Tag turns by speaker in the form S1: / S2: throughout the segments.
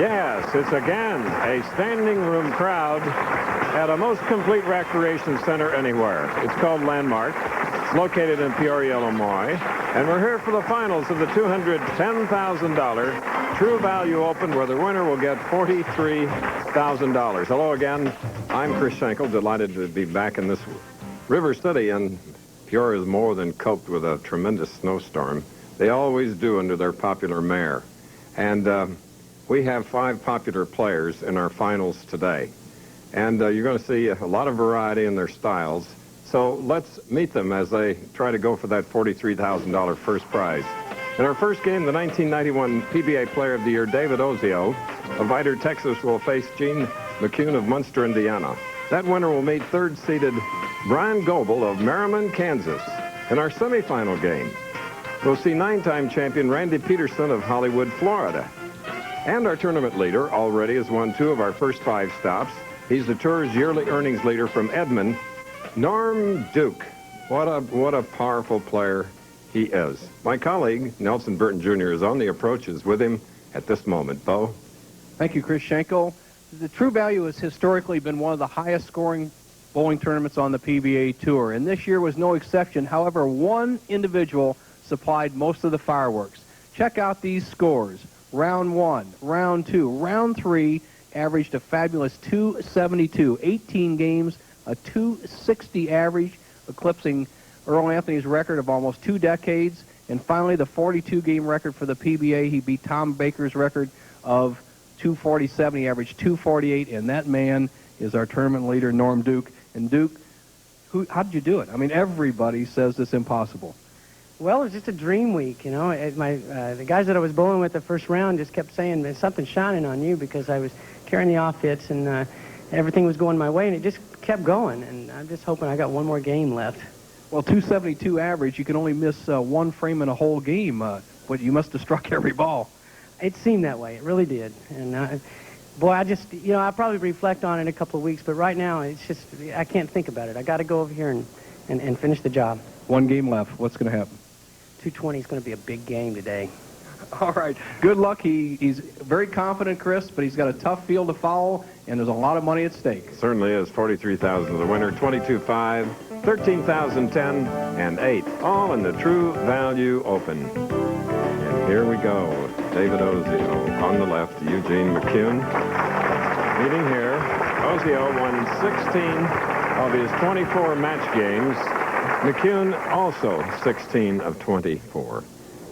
S1: Yes, it's again a standing room crowd at a most complete recreation center anywhere. It's called Landmark. It's located in Peoria, Illinois. And we're here for the finals of the $210,000 True Value Open, where the winner will get $43,000. Hello again. I'm Chris Schenkel, delighted to be back in this River City, and Peoria is more than coped with a tremendous snowstorm. They always do under their popular mayor. And we have 5 popular players in our finals today. And you're going to see a lot of variety in their styles. So let's meet them as they try to go for that $43,000 first prize. In our first game, the 1991 PBA Player of the Year, David Ozio of Vidor, Texas, will face Eugene McCune of Munster, Indiana. That winner will meet third-seeded Bryan Goebel of Merriman, Kansas. In our semifinal game, we'll see 9-time champion Randy Pedersen of Hollywood, Florida. And our tournament leader already has won 2 of our first 5 stops. He's the tour's yearly earnings leader from Edmond, Norm Duke. What a powerful player he is. My colleague, Nelson Burton Jr., is on the approaches with him at this moment. Bo?
S2: Thank you, Chris Schenkel. The True Value has historically been one of the highest scoring bowling tournaments on the PBA Tour, and this year was no exception. However, one individual supplied most of the fireworks. Check out these scores. Round 1, round 2, round 3 averaged a fabulous 272. 18 games, a 260 average, eclipsing Earl Anthony's record of almost 2 decades. And finally, the 42-game record for the PBA. He beat Tom Baker's record of 247. He averaged 248, and that man is our tournament leader, Norm Duke. And Duke, how did you do it? I mean, everybody says it's impossible.
S3: Well, it was just a dream week, you know. The guys that I was bowling with the first round just kept saying, "There's something shining on you," because I was carrying the off hits and everything was going my way, and it just kept going. And I'm just hoping I got one more game left.
S2: Well, 272 average, you can only miss 1 frame in a whole game, but you must have struck every ball.
S3: It seemed that way. It really did. And boy, I just, you know, I'll probably reflect on it in a couple of weeks, but right now it's just, I can't think about it. I got to go over here and finish the job.
S2: 1 game left. What's going to happen?
S3: 220 is going to be a big game today.
S2: All right. Good luck. He's very confident, Chris, but he's got a tough field to follow, and there's a lot of money at stake.
S1: Certainly is. $43,000 the winner, 22.5, 13,010, and 8, all in the True Value Open. And here we go. David Ozio on the left, Eugene McCune. Meeting here. Ozio won 16 of his 24 match games. McCune also 16 of 24.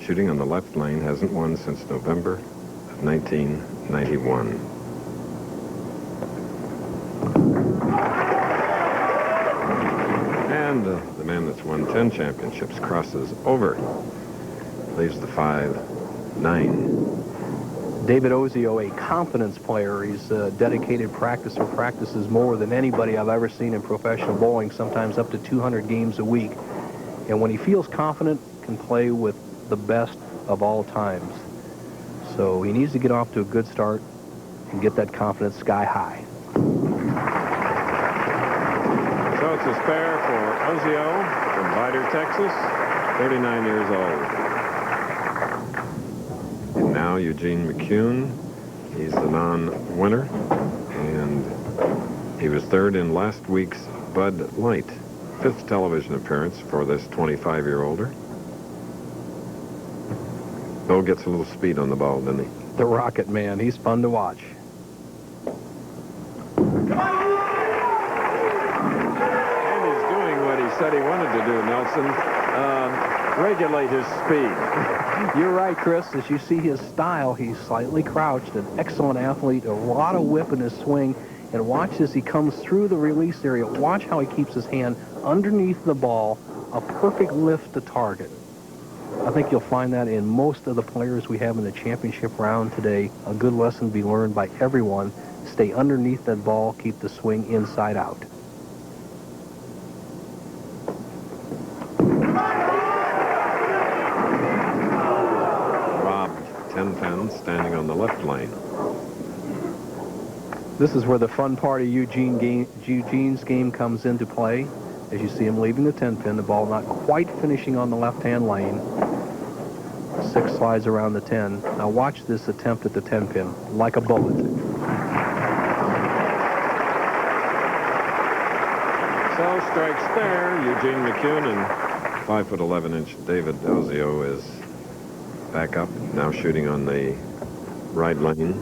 S1: Shooting on the left lane, hasn't won since November of 1991. And the man that's won 10 championships crosses over. Leaves the 5-9.
S2: David Ozio, a confidence player. He's a dedicated practicer, practices more than anybody I've ever seen in professional bowling, sometimes up to 200 games a week. And when he feels confident, can play with the best of all times. So he needs to get off to a good start and get that confidence sky high.
S1: So it's a spare for Ozio from Vidor, Texas, 39 years old. And now Eugene McCune, he's the non-winner, and he was 3rd in last week's Bud Light, 5th television appearance for this 25-year-older. Bill gets a little speed on the ball, doesn't he?
S2: The Rocket Man, he's fun to watch.
S1: And he's doing what he said he wanted to do, Nelson. Regulate his speed.
S2: You're right, Chris. As you see his style, he's slightly crouched, an excellent athlete, a lot of whip in his swing. And watch as he comes through the release area. Watch how he keeps his hand underneath the ball, a perfect lift to target. I think you'll find that in most of the players we have in the championship round today. A good lesson to be learned by everyone. Stay underneath that ball, keep the swing inside out.
S1: Rob Tenpen standing on the left lane.
S2: This is where the fun part of Eugene's game comes into play. As you see him leaving the 10-pin, the ball not quite finishing on the left-hand lane. 6 slides around the 10. Now watch this attempt at the 10 pin, like a bullet.
S1: So strikes there. Eugene McCune and 5'11" David Ozio is back up, now shooting on the right lane.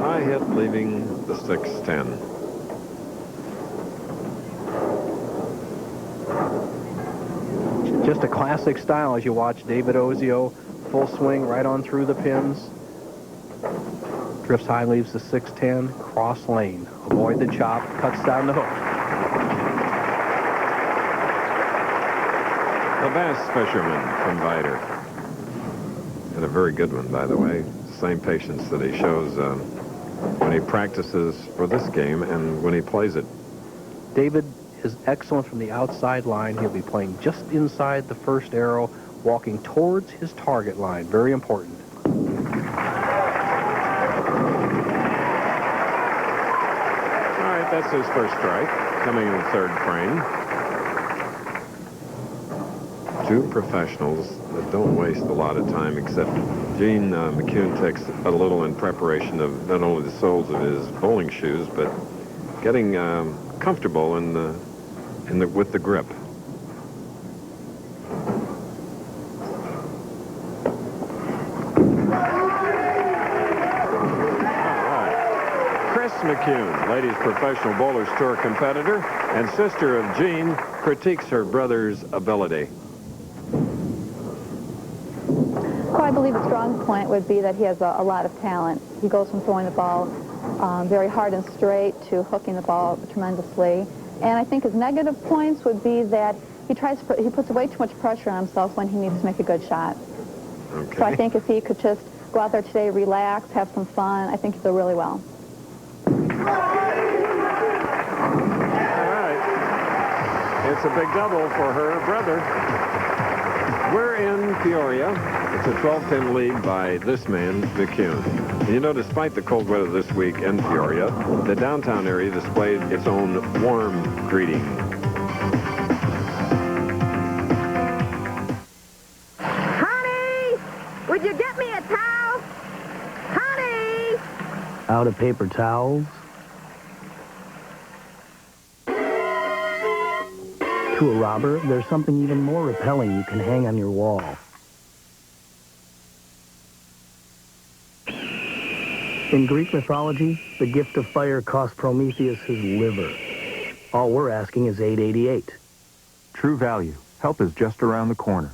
S1: High hit, leaving the 6-10.
S2: Just a classic style as you watch David Ozio, full swing right on through the pins. Drifts high, leaves the 6-10, cross lane. Avoid the chop, cuts down the hook.
S1: The bass fisherman from Vider. And a very good one, by the way. Same patience that he shows when he practices for this game and when he plays it.
S2: David is excellent from the outside line. He'll be playing just inside the first arrow, walking towards his target line. Very important.
S1: That's his first strike, coming in the third frame. Two professionals that don't waste a lot of time, except Eugene McCune takes a little in preparation of not only the soles of his bowling shoes, but getting comfortable with the grip. McCune, Ladies Professional Bowlers Tour competitor and sister of Gene, critiques her brother's ability.
S4: Well, I believe a strong point would be that he has a lot of talent. He goes from throwing the ball very hard and straight to hooking the ball tremendously. And I think his negative points would be that he puts way too much pressure on himself when he needs to make a good shot.
S1: Okay.
S4: So I think if he could just go out there today, relax, have some fun, I think he'll do really well.
S1: All right. It's a big double for her brother. We're in Peoria. It's a 12-pin lead by this man, McCune. And you know, despite the cold weather this week in Peoria, the downtown area displayed its own warm greeting.
S5: Honey, would you get me a towel? Honey!
S6: Out of paper towels? To a robber, there's something even more repelling you can hang on your wall. In Greek mythology, the gift of fire cost Prometheus his liver. All we're asking is $8.88.
S7: True Value. Help is just around the corner.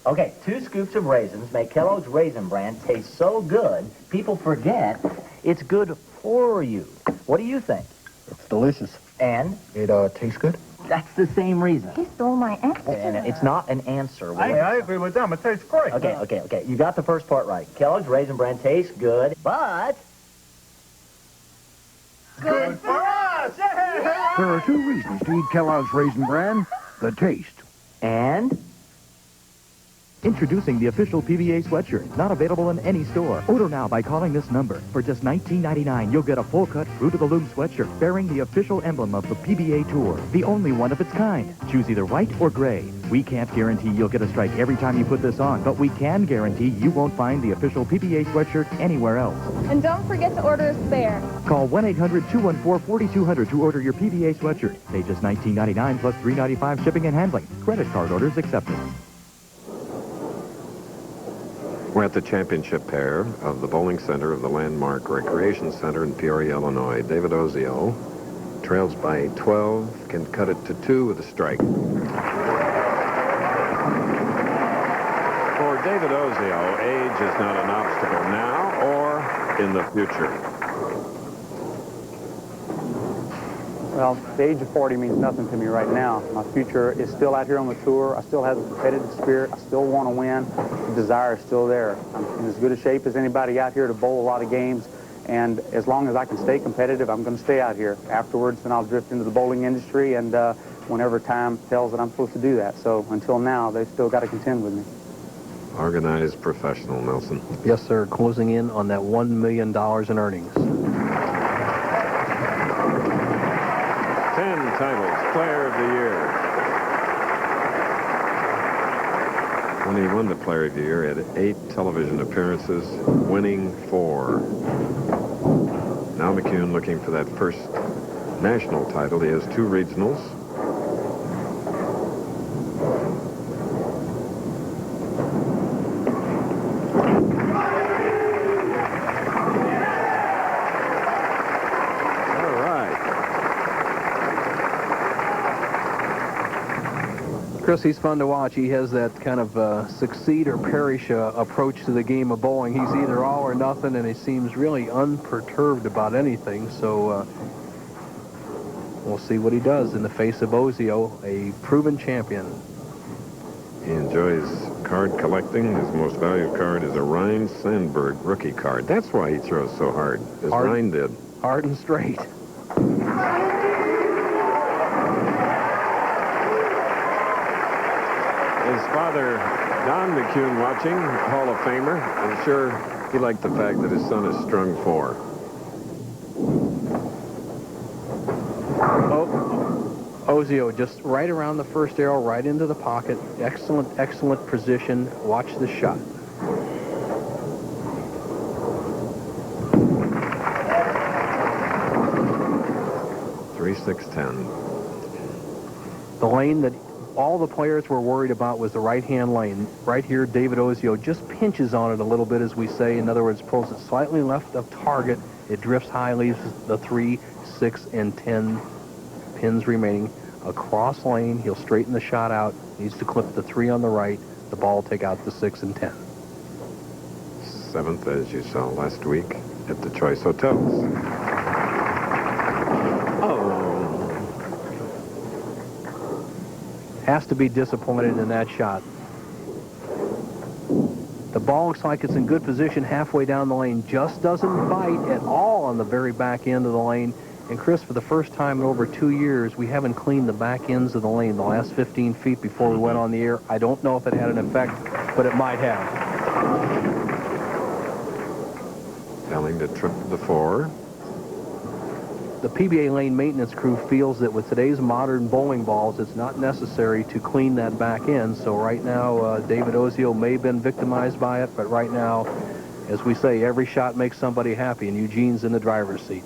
S8: Okay, 2 scoops of raisins make Kellogg's Raisin Bran taste so good, people forget it's good for you. What do you think?
S9: It's delicious.
S8: And?
S9: It tastes good.
S8: That's the same reason.
S5: He stole my answer.
S8: And it's not an answer.
S9: I agree with them. It tastes great.
S8: Okay. You got the first part right. Kellogg's Raisin Bran tastes good, but...
S9: Good for us! Yeah!
S10: There are 2 reasons to eat Kellogg's Raisin Bran. The taste.
S8: And...
S11: Introducing the official PBA sweatshirt, not available in any store. Order now by calling this number. For just $19.99, you'll get a full-cut, fruit-of-the-loom sweatshirt bearing the official emblem of the PBA Tour, the only one of its kind. Choose either white or gray. We can't guarantee you'll get a strike every time you put this on, but we can guarantee you won't find the official PBA sweatshirt anywhere else.
S4: And don't forget to order a spare.
S11: Call 1-800-214-4200 to order your PBA sweatshirt. Pay just $19.99 plus $3.95 shipping and handling. Credit card orders accepted.
S1: We're at the championship pair of the bowling center of the Landmark Recreation Center in Peoria, Illinois. David Ozio trails by 12, can cut it to 2 with a strike. For David Ozio, age is not an obstacle now or in the future.
S12: Well, the age of 40 means nothing to me right now. My future is still out here on the tour. I still have the competitive spirit. I still want to win. The desire is still there. I'm in as good a shape as anybody out here to bowl a lot of games. And as long as I can stay competitive, I'm going to stay out here. Afterwards, then I'll drift into the bowling industry, and whenever time tells that I'm supposed to do that. So until now, they've still got to contend with me.
S1: Organized professional, Nelson.
S2: Yes, sir. Closing in on that $1 million in earnings.
S1: won the Player of the Year, had 8 television appearances, winning 4. Now McCune looking for that first national title. He has 2 regionals.
S2: Chris, he's fun to watch. He has that kind of succeed or perish approach to the game of bowling. He's either all or nothing, and he seems really unperturbed about anything. So we'll see what he does in the face of Ozio, a proven champion.
S1: He enjoys card collecting. His most valued card is a Ryan Sandberg rookie card. That's why he throws so hard, as Ryan did.
S2: Hard and straight.
S1: His father, Don McCune, watching, Hall of Famer. I'm sure he liked the fact that his son is strung 4.
S2: Ozio just right around the first arrow, right into the pocket. Excellent, excellent position. Watch the shot.
S1: Three, 6, 10.
S2: The lane that all the players were worried about was the right-hand lane. Right here, David Ozio just pinches on it a little bit, as we say. In other words, pulls it slightly left of target. It drifts high, leaves the 3, 6, and 10 pins remaining. Across lane, he'll straighten the shot out. Needs to clip the 3 on the right. The ball will take out the 6 and 10.
S1: 7th, as you saw last week at the Choice Hotels.
S2: Has to be disappointed in that shot. The ball looks like it's in good position halfway down the lane. Just doesn't bite at all on the very back end of the lane. And Chris, for the first time in over 2 years, we haven't cleaned the back ends of the lane the last 15 feet before we went on the air. I don't know if it had an effect, but it might have.
S1: Telling to trip the 4.
S2: The PBA lane maintenance crew feels that with today's modern bowling balls, it's not necessary to clean that back end. So right now, David Ozio may have been victimized by it, but right now, as we say, every shot makes somebody happy, and Eugene's in the driver's seat.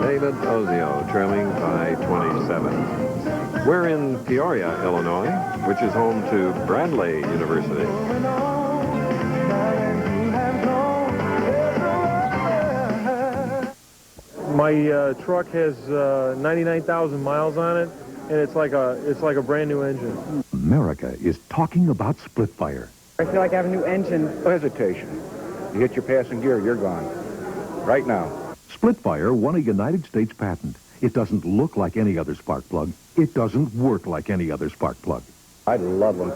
S1: David Ozio trailing by 27. We're in Peoria, Illinois, which is home to Bradley University.
S13: My truck has 99,000 miles on it, and it's like a brand new engine.
S10: America is talking about split fire.
S14: I feel like I have a new engine.
S10: No hesitation. You hit your passing gear, you're gone. Right now. Split fire won a United States patent. It doesn't look like any other spark plug. It doesn't work like any other spark plug.
S14: I love them.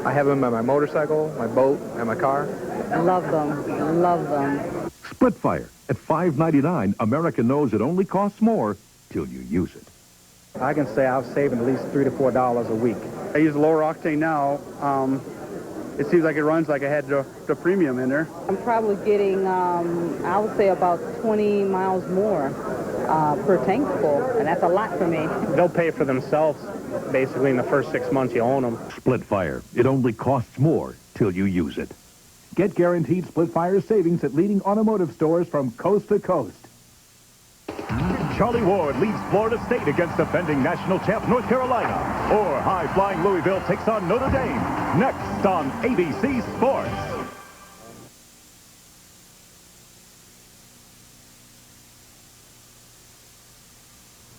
S14: I have them on my motorcycle, my boat, and my car.
S15: I love them. Love them.
S10: Split fire at $5.99. America knows it only costs more till you use it.
S14: I can say I've saved at least $3 to $4 a week.
S12: I use lower octane now. It seems like it runs like I had the premium in there.
S15: I'm probably getting, I would say, about 20 miles more per tank full, and that's a lot for me.
S12: They'll pay for themselves, basically, in the first 6 months you own them.
S10: Split fire. It only costs more till you use it.
S16: Get guaranteed split fire savings at leading automotive stores from coast to coast.
S17: Charlie Ward leads Florida State against defending national champ North Carolina. Or high-flying Louisville takes on Notre Dame. Next on ABC Sports.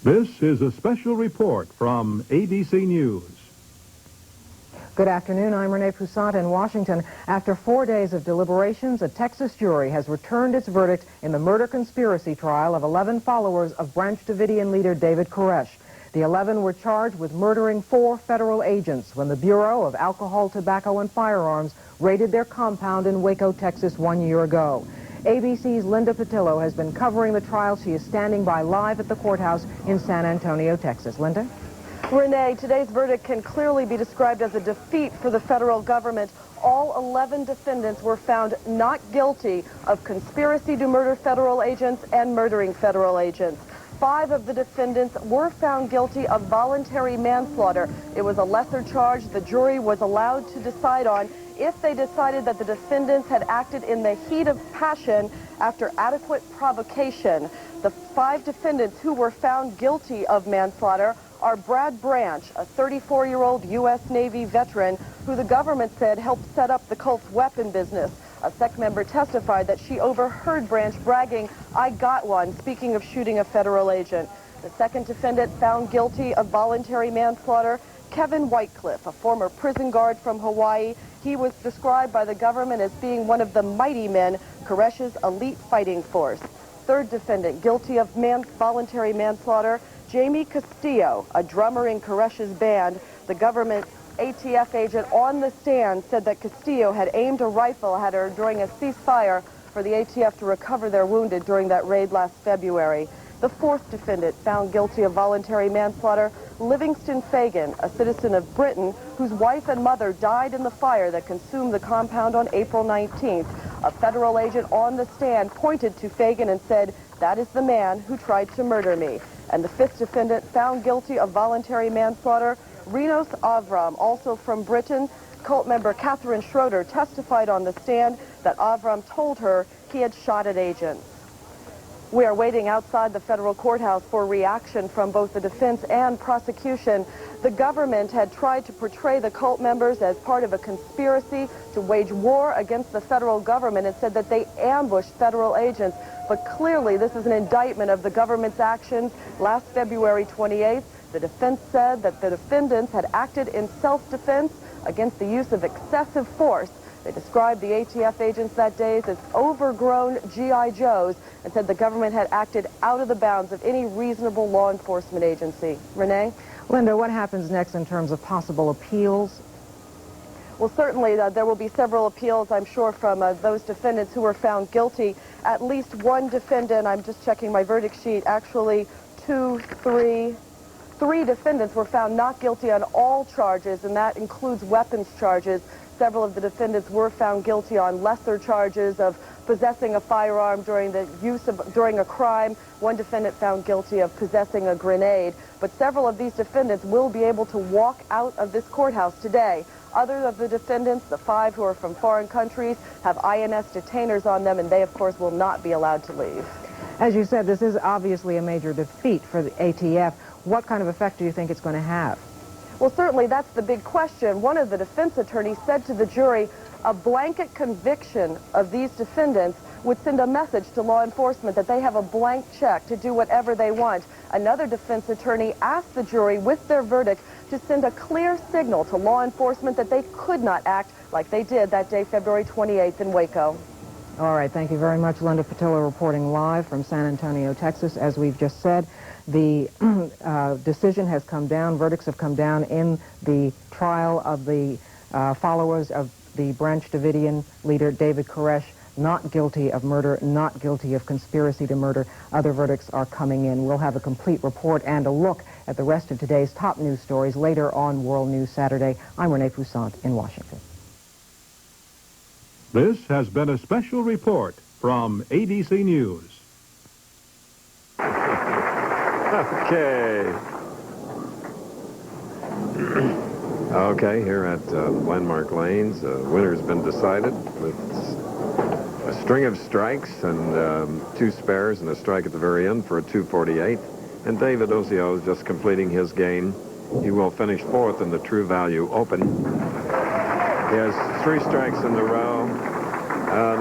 S18: This is a special report from ABC News.
S19: Good afternoon. I'm Renee Poussant in Washington. After 4 days of deliberations, a Texas jury has returned its verdict in the murder conspiracy trial of 11 followers of Branch Davidian leader David Koresh. The 11 were charged with murdering 4 federal agents when the Bureau of Alcohol, Tobacco, and Firearms raided their compound in Waco, Texas 1 year ago. ABC's Linda Patillo has been covering the trial. She is standing by live at the courthouse in San Antonio, Texas. Linda?
S20: Renee, today's verdict can clearly be described as a defeat for the federal government. All 11 defendants were found not guilty of conspiracy to murder federal agents and murdering federal agents. 5 of the defendants were found guilty of voluntary manslaughter. It was a lesser charge the jury was allowed to decide on if they decided that the defendants had acted in the heat of passion after adequate provocation. The 5 defendants who were found guilty of manslaughter are Brad Branch, a 34-year-old U.S. Navy veteran who the government said helped set up the cult's weapon business. A SEC member testified that she overheard Branch bragging, "I got one," speaking of shooting a federal agent. The second defendant found guilty of voluntary manslaughter, Kevin Whitecliffe, a former prison guard from Hawaii. He was described by the government as being one of the mighty men, Koresh's elite fighting force. Third defendant guilty of voluntary manslaughter, Jamie Castillo, a drummer in Koresh's band. The government ATF agent on the stand said that Castillo had aimed a rifle at her during a ceasefire for the ATF to recover their wounded during that raid last February. The fourth defendant found guilty of voluntary manslaughter, Livingston Fagan, a citizen of Britain whose wife and mother died in the fire that consumed the compound on April 19th. A federal agent on the stand pointed to Fagan and said, "That is the man who tried to murder me." And the fifth defendant found guilty of voluntary manslaughter, Rinos Avram, also from Britain. Cult member Catherine Schroeder testified on the stand that Avram told her he had shot at agents. We are waiting outside the federal courthouse for reaction from both the defense and prosecution. The government had tried to portray the cult members as part of a conspiracy to wage war against the federal government and said that they ambushed federal agents. But clearly this is an indictment of the government's actions. Last February 28th, the defense said that the defendants had acted in self-defense against the use of excessive force. They described the ATF agents that day as overgrown G.I. Joes and said the government had acted out of the bounds of any reasonable law enforcement agency. Renee?
S19: Linda, what happens next in terms of possible appeals?
S20: Well, certainly there will be several appeals, I'm sure, from those defendants who were found guilty. At least one defendant, I'm just checking my verdict sheet, actually three defendants were found not guilty on all charges, and that includes weapons charges. Several of the defendants were found guilty on lesser charges of possessing a firearm during a crime. One defendant found guilty of possessing a grenade. But several of these defendants will be able to walk out of this courthouse today. Other of the defendants, the 5 who are from foreign countries, have INS detainers on them, and they, of course, will not be allowed to leave.
S19: As you said, this is obviously a major defeat for the ATF. What kind of effect do you think it's going to have?
S20: Well, certainly that's the big question. One of the defense attorneys said to the jury, a blanket conviction of these defendants would send a message to law enforcement that they have a blank check to do whatever they want. Another defense attorney asked the jury with their verdict to send a clear signal to law enforcement that they could not act like they did that day, February 28th in Waco.
S19: All right, thank you very much. Linda Patillo reporting live from San Antonio, Texas. As we've just said, the decision has come down, verdicts have come down in the trial of the followers of the Branch Davidian leader David Koresh, not guilty of murder, not guilty of conspiracy to murder. Other verdicts are coming in. We'll have a complete report and a look at the rest of today's top news stories later on World News Saturday. I'm Renee Poussaint in Washington.
S18: This has been a special report from ABC News.
S1: Okay. Okay, here at Landmark Lanes, winner's been decided with a string of strikes and 2 spares and a strike at the very end for a 248. And David Ozio is just completing his game. He will finish 4th in the True Value Open. He has 3 strikes in a row,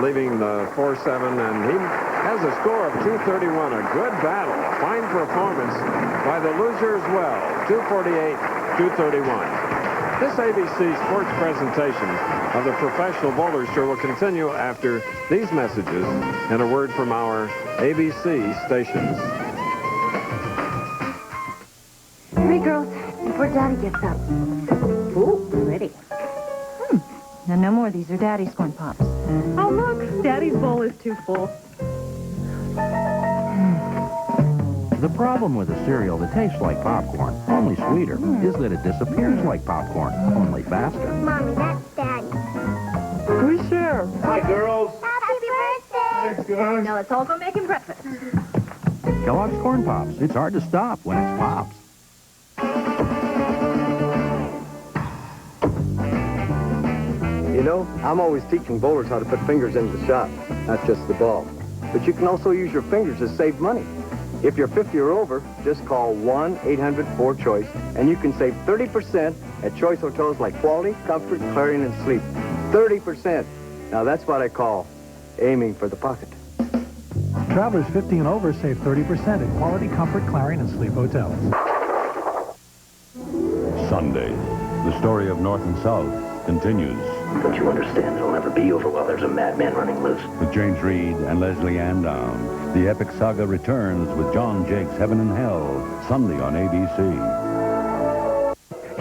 S1: leaving the 4-7, and he has a score of 231. A good battle, a fine performance by the loser as well. 248, 231. This ABC Sports presentation of the Professional Bowler Show will continue after these messages and a word from our ABC stations.
S5: Hurry, girls, before Daddy gets up. Ooh, pretty. Now, no more. These are Daddy's corn pops.
S15: Oh, look, Daddy's bowl is too full.
S21: The problem with a cereal that tastes like popcorn, only sweeter, is that it disappears like popcorn, only faster.
S22: Mommy, that's Daddy.
S20: We share.
S9: Hi, girls.
S22: Happy birthday!
S9: Thanks, guys.
S5: Now let's all go make him breakfast.
S21: Kellogg's Corn Pops. It's hard to stop when it's Pops.
S23: You know, I'm always teaching bowlers how to put fingers into the shot, not just the ball. But you can also use your fingers to save money. If you're 50 or over, just call 1-800-4CHOICE, and you can save 30% at choice hotels like Quality, Comfort, Clarion, and Sleep. 30%. Now that's what I call aiming for the pocket.
S24: Travelers 50 and over save 30% at Quality, Comfort, Clarion, and Sleep hotels.
S25: Sunday, the story of North and South continues.
S6: Don't you understand? It'll never be over while there's a madman running loose.
S25: With James Reed and Leslie Ann Down, the epic saga returns with John Jake's Heaven and Hell, Sunday on ABC.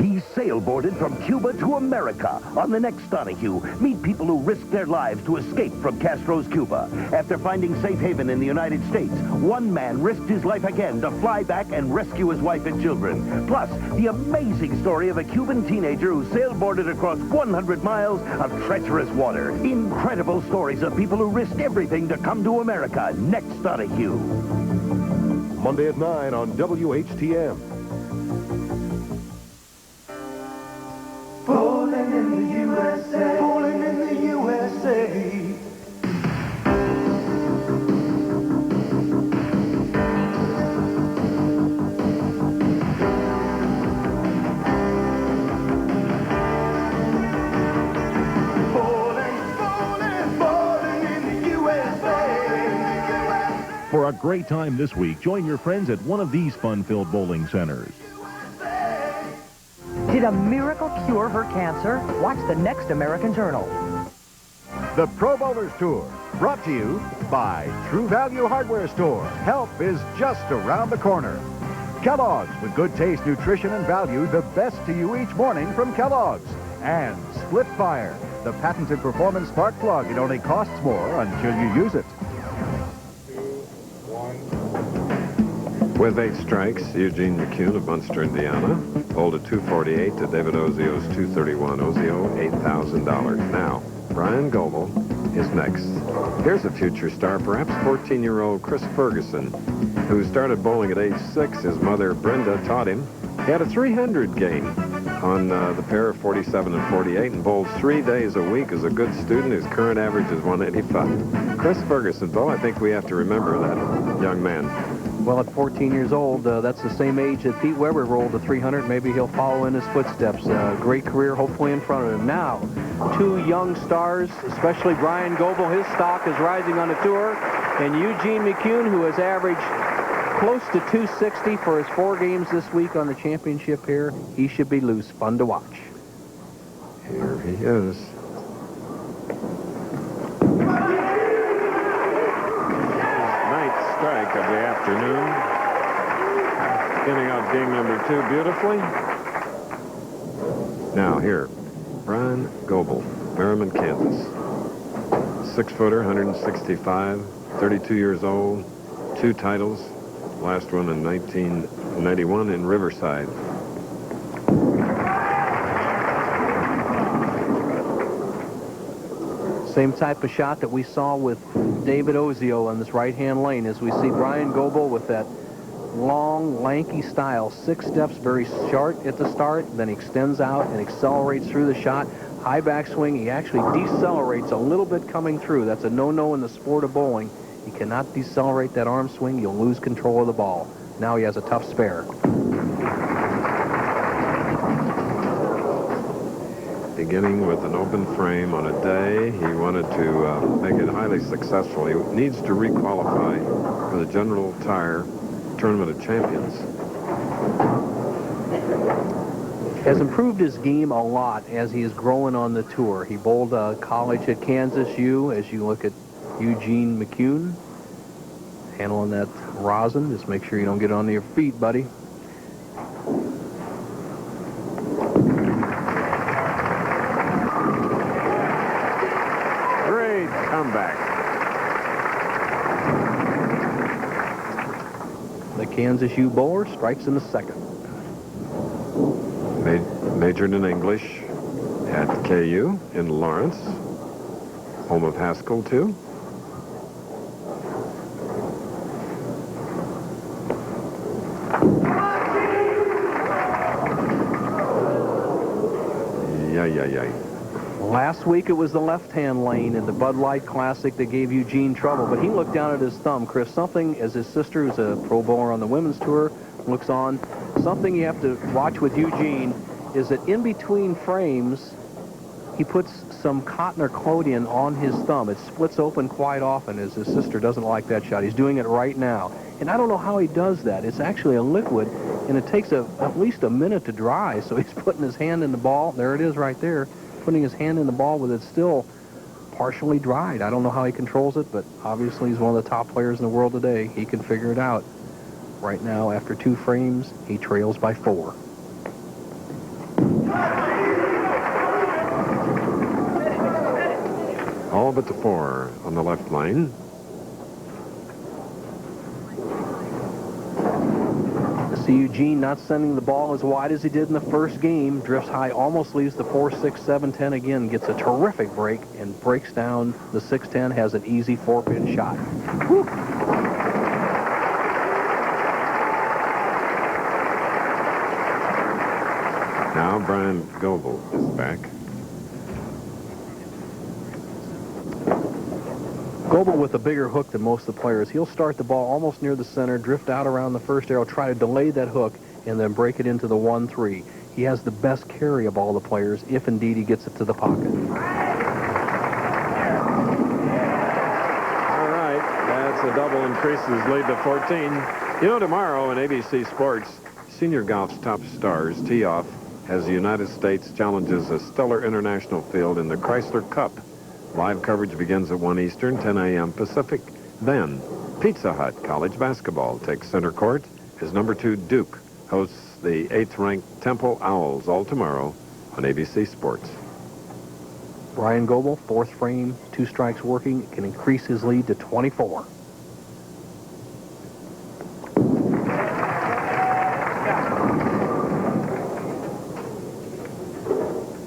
S6: He's sailboarded from Cuba to America. On the next Donahue, meet people who risk their lives to escape from Castro's Cuba. After finding safe haven in the United States, one man risked his life again to fly back and rescue his wife and children. Plus, the amazing story of a Cuban teenager who sailboarded across 100 miles of treacherous water. Incredible stories of people who risked everything to come to America. Next Donahue.
S10: Monday at 9 on WHTM.
S9: Bowling in the USA. Bowling in the USA.
S18: For a great time this week, join your friends at one of these fun-filled bowling centers.
S26: Did a miracle cure her cancer? Watch the next American Journal.
S16: The Pro Bowlers Tour, brought to you by True Value Hardware Store. Help is just around the corner. Kellogg's, with good taste, nutrition, and value, the best to you each morning from Kellogg's. And Split Fire, the patented performance spark plug. It only costs more until you use it.
S1: With 8 strikes, Eugene McCune of Munster, Indiana, bowled a 248 to David Ozio's 231. Ozio, $8,000. Now, Bryan Goebel is next. Here's a future star, perhaps 14-year-old Chris Ferguson, who started bowling at age 6. His mother, Brenda, taught him. He had a 300 game on the pair of 47 and 48 and bowled 3 days a week as a good student. His current average is 185. Chris Ferguson, though, I think we have to remember that young man.
S2: Well, at 14 years old, that's the same age that Pete Weber rolled to 300. Maybe he'll follow in his footsteps. Great career, hopefully, in front of him. Now, 2 young stars, especially Bryan Goebel. His stock is rising on the tour. And Eugene McCune, who has averaged close to 260 for his 4 games this week on the championship here. He should be loose. Fun to watch.
S1: Here he is. Strike of the afternoon. Getting out game number 2 beautifully. Now here, Bryan Goebel, Merriman, Kansas. 6-footer, 165, 32 years old, 2 titles. Last one in 1991 in Riverside.
S2: Same type of shot that we saw with David Ozio on this right-hand lane as we see Bryan Goebel with that long, lanky style. 6 steps, very short at the start, then he extends out and accelerates through the shot. High backswing, he actually decelerates a little bit coming through. That's a no-no in the sport of bowling. You cannot decelerate that arm swing. You'll lose control of the ball. Now he has a tough spare.
S1: Beginning with an open frame on a day, he wanted to make it highly successful. He needs to requalify for the General Tire Tournament of Champions.
S2: Has improved his game a lot as he is growing on the tour. He bowled college at Kansas U. As you look at Eugene McCune, handling that rosin. Just make sure you don't get on your feet, buddy. Kansas U bowler strikes in the second.
S1: Majored in English at KU in Lawrence, home of Haskell, too. Yeah.
S2: Last week it was the left-hand lane in the Bud Light Classic that gave Eugene trouble, but he looked down at his thumb. Chris, something, as his sister, who's a pro bowler on the women's tour, looks on, something you have to watch with Eugene is that in between frames, he puts some cotton or collodion on his thumb. It splits open quite often, as his sister doesn't like that shot. He's doing it right now. And I don't know how he does that. It's actually a liquid, and it takes at least a minute to dry, so he's putting his hand in the ball. There it is right there, putting his hand in the ball with it still partially dried. I don't know how he controls it, but obviously he's one of the top players in the world today. He can figure it out. Right now, after 2 frames, he trails by 4.
S1: All but the 4 on the left lane.
S2: See Eugene not sending the ball as wide as he did in the first game. Drifts high, almost leaves the 4, 6, 7, 10 again. Gets a terrific break and breaks down the 6-10. Has an easy 4-pin shot. Whew.
S1: Now Bryan Goebel is back.
S2: Goebel with a bigger hook than most of the players. He'll start the ball almost near the center, drift out around the first arrow, try to delay that hook, and then break it into the 1-3. He has the best carry of all the players, if indeed he gets it to the pocket.
S1: All right, that's a double, increases lead to 14. You know, tomorrow on ABC Sports, senior golf's top stars tee off as the United States challenges a stellar international field in the Chrysler Cup. Live coverage begins at 1 Eastern, 10 a.m. Pacific. Then, Pizza Hut College basketball takes center court as number 2 Duke hosts the 8th-ranked Temple Owls, all tomorrow on ABC Sports.
S2: Bryan Goebel, 4th frame, 2 strikes working, can increase his lead to 24.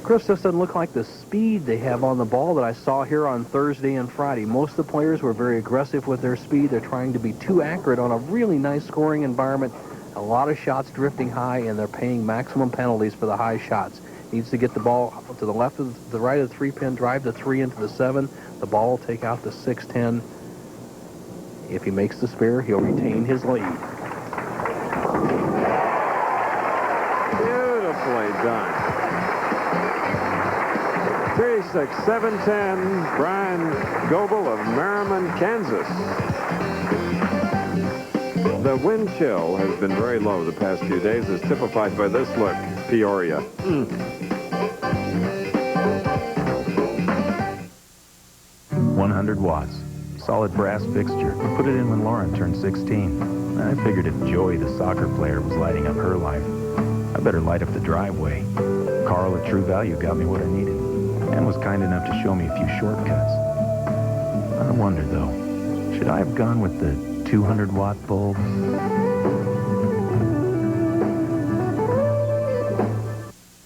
S2: Chris, this doesn't look like the speed they have on the ball that I saw here on Thursday and Friday. Most of the players were very aggressive with their speed. They're trying to be too accurate on a really nice scoring environment. A lot of shots drifting high, and they're paying maximum penalties for the high shots. Needs to get the ball to the left of the right of the 3-pin, drive the 3 into the 7. The ball will take out the 6-10. If he makes the spare, he'll retain his lead.
S1: Beautifully done. 3, 6, 7, 10. Bryan Goebel of Merriman, Kansas. The wind chill has been very low the past few days, as typified by this look, Peoria.
S3: 100 watts. Solid brass fixture. Put it in when Lauren turned 16. I figured if Joey, the soccer player, was lighting up her life, I better light up the driveway. Carl at True Value got me what I needed and was kind enough to show me a few shortcuts. I wonder, though, should I have gone with the 200-watt bulb?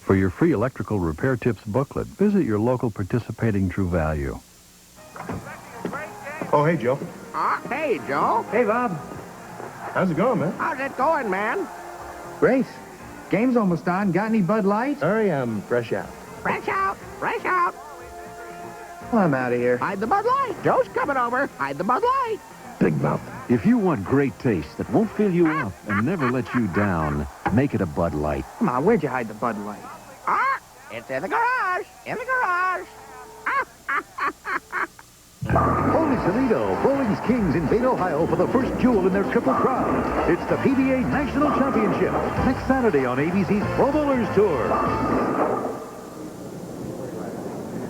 S18: For your free electrical repair tips booklet, visit your local participating True Value.
S4: Oh, hey, Joe.
S7: Hey, Joe.
S4: Hey, Bob. How's it going, man?
S7: How's it going, man?
S4: Great. Game's almost on. Got any Bud Light? Sorry, I'm fresh out.
S7: Fresh out. Fresh out.
S4: Well, I'm out of here.
S7: Hide the Bud Light. Joe's coming over. Hide the Bud Light.
S10: Big Mouth, if you want great taste that won't fill you up and never let you down, make it a Bud Light.
S4: Come on, where'd you hide the Bud Light?
S7: It's in the garage. In the garage.
S10: Holy Toledo, Bowling's Kings invade Ohio for the first jewel in their Triple Crown. It's the PBA National Championship, next Saturday on ABC's Pro Bowlers Tour.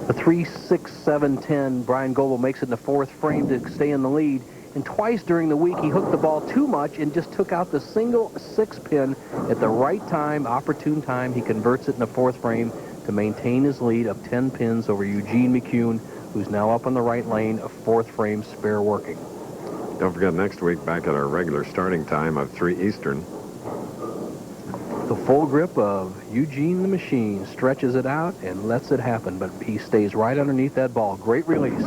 S2: The 3, 6, 7, 10. Bryan Goebel makes it in the 4th frame to stay in the lead. And twice during the week, he hooked the ball too much and just took out the single 6-pin at the right time, opportune time. He converts it in the 4th frame to maintain his lead of 10 pins over Eugene McCune, who's now up on the right lane, a 4th frame spare working.
S1: Don't forget, next week, back at our regular starting time of 3 Eastern.
S2: The full grip of Eugene the Machine stretches it out and lets it happen, but he stays right underneath that ball. Great release.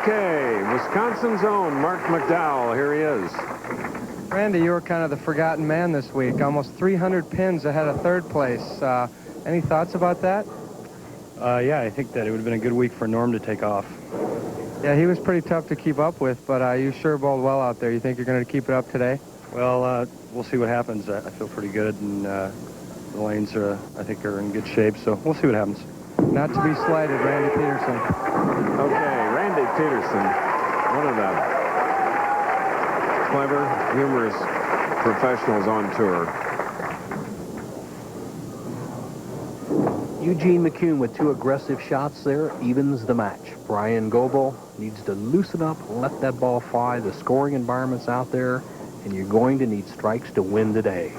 S1: Okay, Wisconsin's own Mark McDowell. Here he is.
S8: Randy, you were kind of the forgotten man this week. Almost 300 pins ahead of third place. Any thoughts about that?
S11: Yeah, I think that it would have been a good week for Norm to take off.
S8: Yeah, he was pretty tough to keep up with, but you sure bowled well out there. You think you're going to keep it up today?
S11: Well, we'll see what happens. I feel pretty good, and the lanes I think, are in good shape, so we'll see what happens.
S8: Not to be slighted, Randy Pedersen.
S1: Okay, Randy Pedersen, one of the clever, humorous professionals on tour.
S2: Eugene McCune with 2 aggressive shots there evens the match. Bryan Goebel needs to loosen up, let that ball fly. The scoring environment's out there, and you're going to need strikes to win today.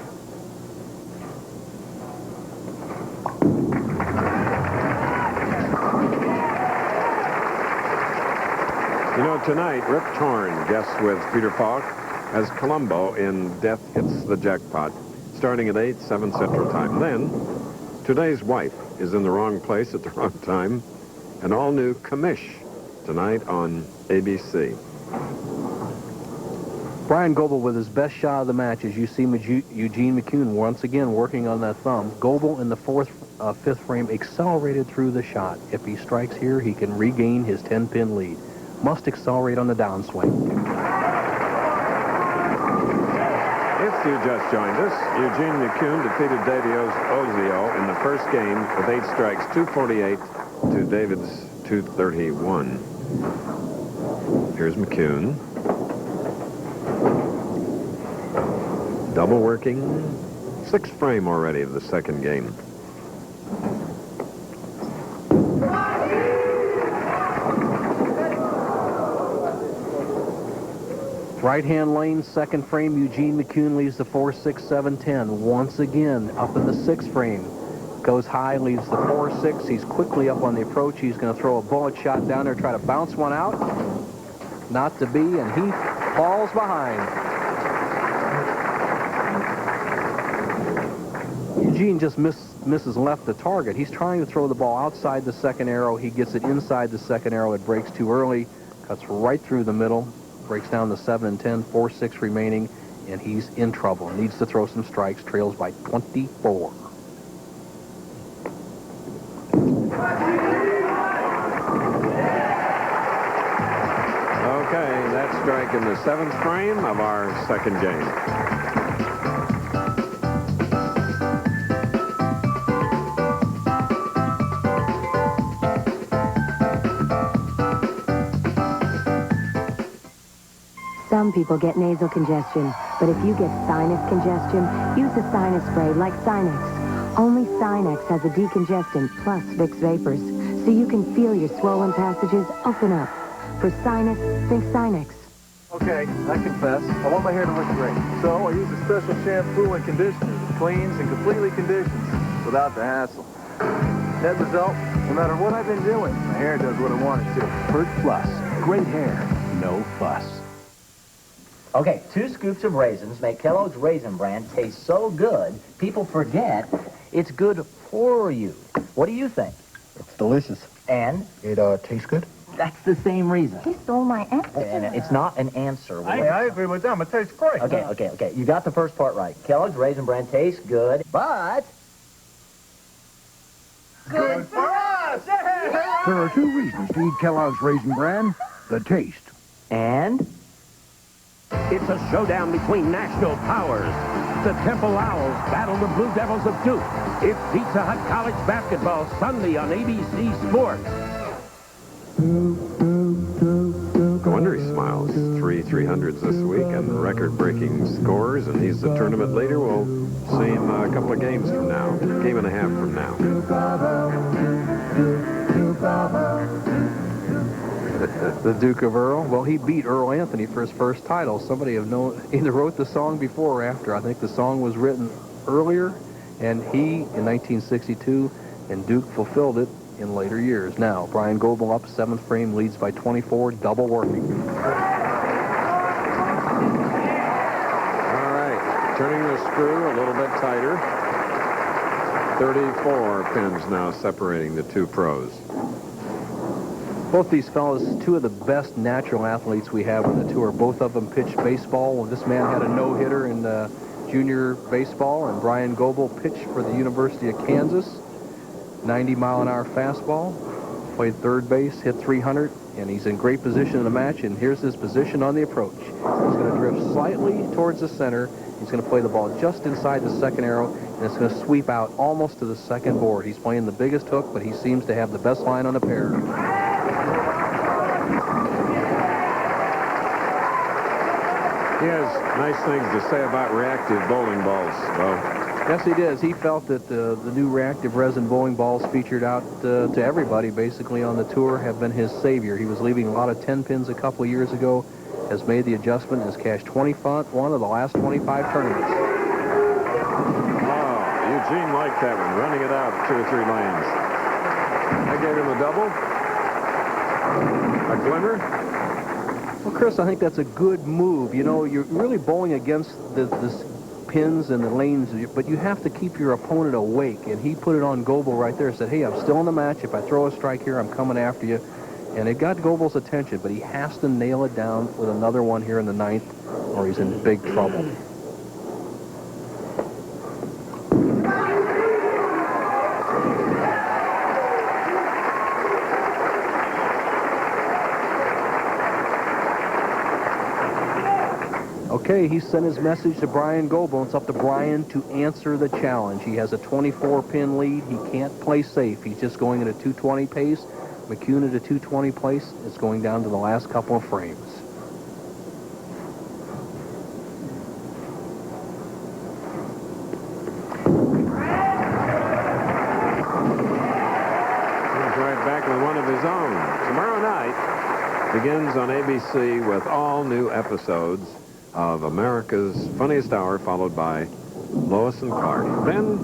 S1: You know, tonight, Rip Torn guests with Peter Falk as Columbo in Death Hits the Jackpot, starting at 8, 7 Central Time. Then, Today's Wife is in the wrong place at the wrong time. An all-new Commish tonight on ABC.
S2: Bryan Goebel with his best shot of the match, as you see Eugene McCune once again working on that thumb. Goebel in the 5th frame accelerated through the shot. If he strikes here, he can regain his 10-pin lead. Must accelerate on the downswing.
S1: If you just joined us, Eugene McCune defeated David Ozio in the first game with 8 strikes, 248 to David's 231. Here's McCune. Double working. 6th frame already of the second game.
S2: Right-hand lane, 2nd frame, Eugene McCune leaves the 4, 6, 7, 10. Once again, up in the 6th frame. Goes high, leaves the 4, 6. He's quickly up on the approach. He's going to throw a bullet shot down there, try to bounce one out. Not to be, and he falls behind. Eugene just misses left the target. He's trying to throw the ball outside the 2nd arrow. He gets it inside the 2nd arrow. It breaks too early, cuts right through the middle. Breaks down to 7 and 10, 4, 6 remaining, and he's in trouble. Needs to throw some strikes, trails by 24.
S1: Okay, that strike in the 7th frame of our second game.
S12: Some people get nasal congestion, but if you get sinus congestion, use a sinus spray like Sinex. Only Sinex has a decongestant plus Vicks Vapors, so you can feel your swollen passages open up. For sinus, think Sinex.
S13: Okay, I confess, I want my hair to look great. So I use a special shampoo and conditioner that cleans and completely conditions without the hassle. Net result, no matter what I've been doing, my hair does what I want it to.
S21: Pert Plus. Great hair. No fuss.
S14: Okay, 2 scoops of raisins make Kellogg's Raisin Bran taste so good, people forget it's good for you. What do you think?
S4: It's delicious.
S14: And?
S4: It tastes good.
S14: That's the same reason.
S12: He stole my answer.
S14: And it's not an answer.
S13: I agree with them. It tastes great.
S14: Okay. You got the first part right. Kellogg's Raisin Bran tastes good, but...
S13: Good for us!
S4: There are 2 reasons to eat Kellogg's Raisin Bran. The taste.
S14: And?
S6: It's a showdown between national powers. The Temple Owls battle the Blue Devils of Duke. It's Pizza Hut College basketball Sunday on ABC Sports.
S1: No wonder he smiles. 3 300s this week and record-breaking scores, and he's the tournament leader. We'll see him a couple of games from now, game and a half from now.
S2: The Duke of Earl. Well, he beat Earl Anthony for his first title. Somebody either wrote the song before or after. I think the song was written earlier, and he, in 1962, and Duke fulfilled it in later years. Now, Bryan Goebel up, 7th frame, leads by 24, double working.
S1: All right, turning the screw a little bit tighter. 34 pins now separating the two pros.
S2: Both these fellas, two of the best natural athletes we have on the tour. Both of them pitched baseball. Well, this man had a no-hitter in junior baseball, and Bryan Goebel pitched for the University of Kansas. 90-mile-an-hour fastball. Played third base, hit 300, and he's in great position in the match, and here's his position on the approach. He's going to drift slightly towards the center. He's going to play the ball just inside the second arrow, and it's going to sweep out almost to the second board. He's playing the biggest hook, but he seems to have the best line on the pair.
S1: He has nice things to say about reactive bowling balls, though.
S2: Yes, he does. He felt that the new reactive resin bowling balls featured out to everybody basically on the tour have been his savior. He was leaving a lot of 10 pins a couple of years ago, has made the adjustment, has cashed 21 of the last 25 tournaments.
S1: Oh, Eugene liked that one, running it out 2 or 3 lanes. I gave him a double. A glimmer.
S2: Well, Chris, I think that's a good move. You know, you're really bowling against the pins and the lanes, but you have to keep your opponent awake, and he put it on Goebel right there and said, hey, I'm still in the match. If I throw a strike here, I'm coming after you. And it got Goebel's attention, but he has to nail it down with another one here in the 9th, or he's in big trouble. Okay, he sent his message to Bryan Goebel. It's up to Bryan to answer the challenge. He has a 24-pin lead. He can't play safe. He's just going at a 220 pace. McCune at a 220 pace. It's going down to the last couple of frames.
S1: He's right back with one of his own. Tomorrow night begins on ABC with all new episodes of America's Funniest Hour, followed by Lois and Clark. Then,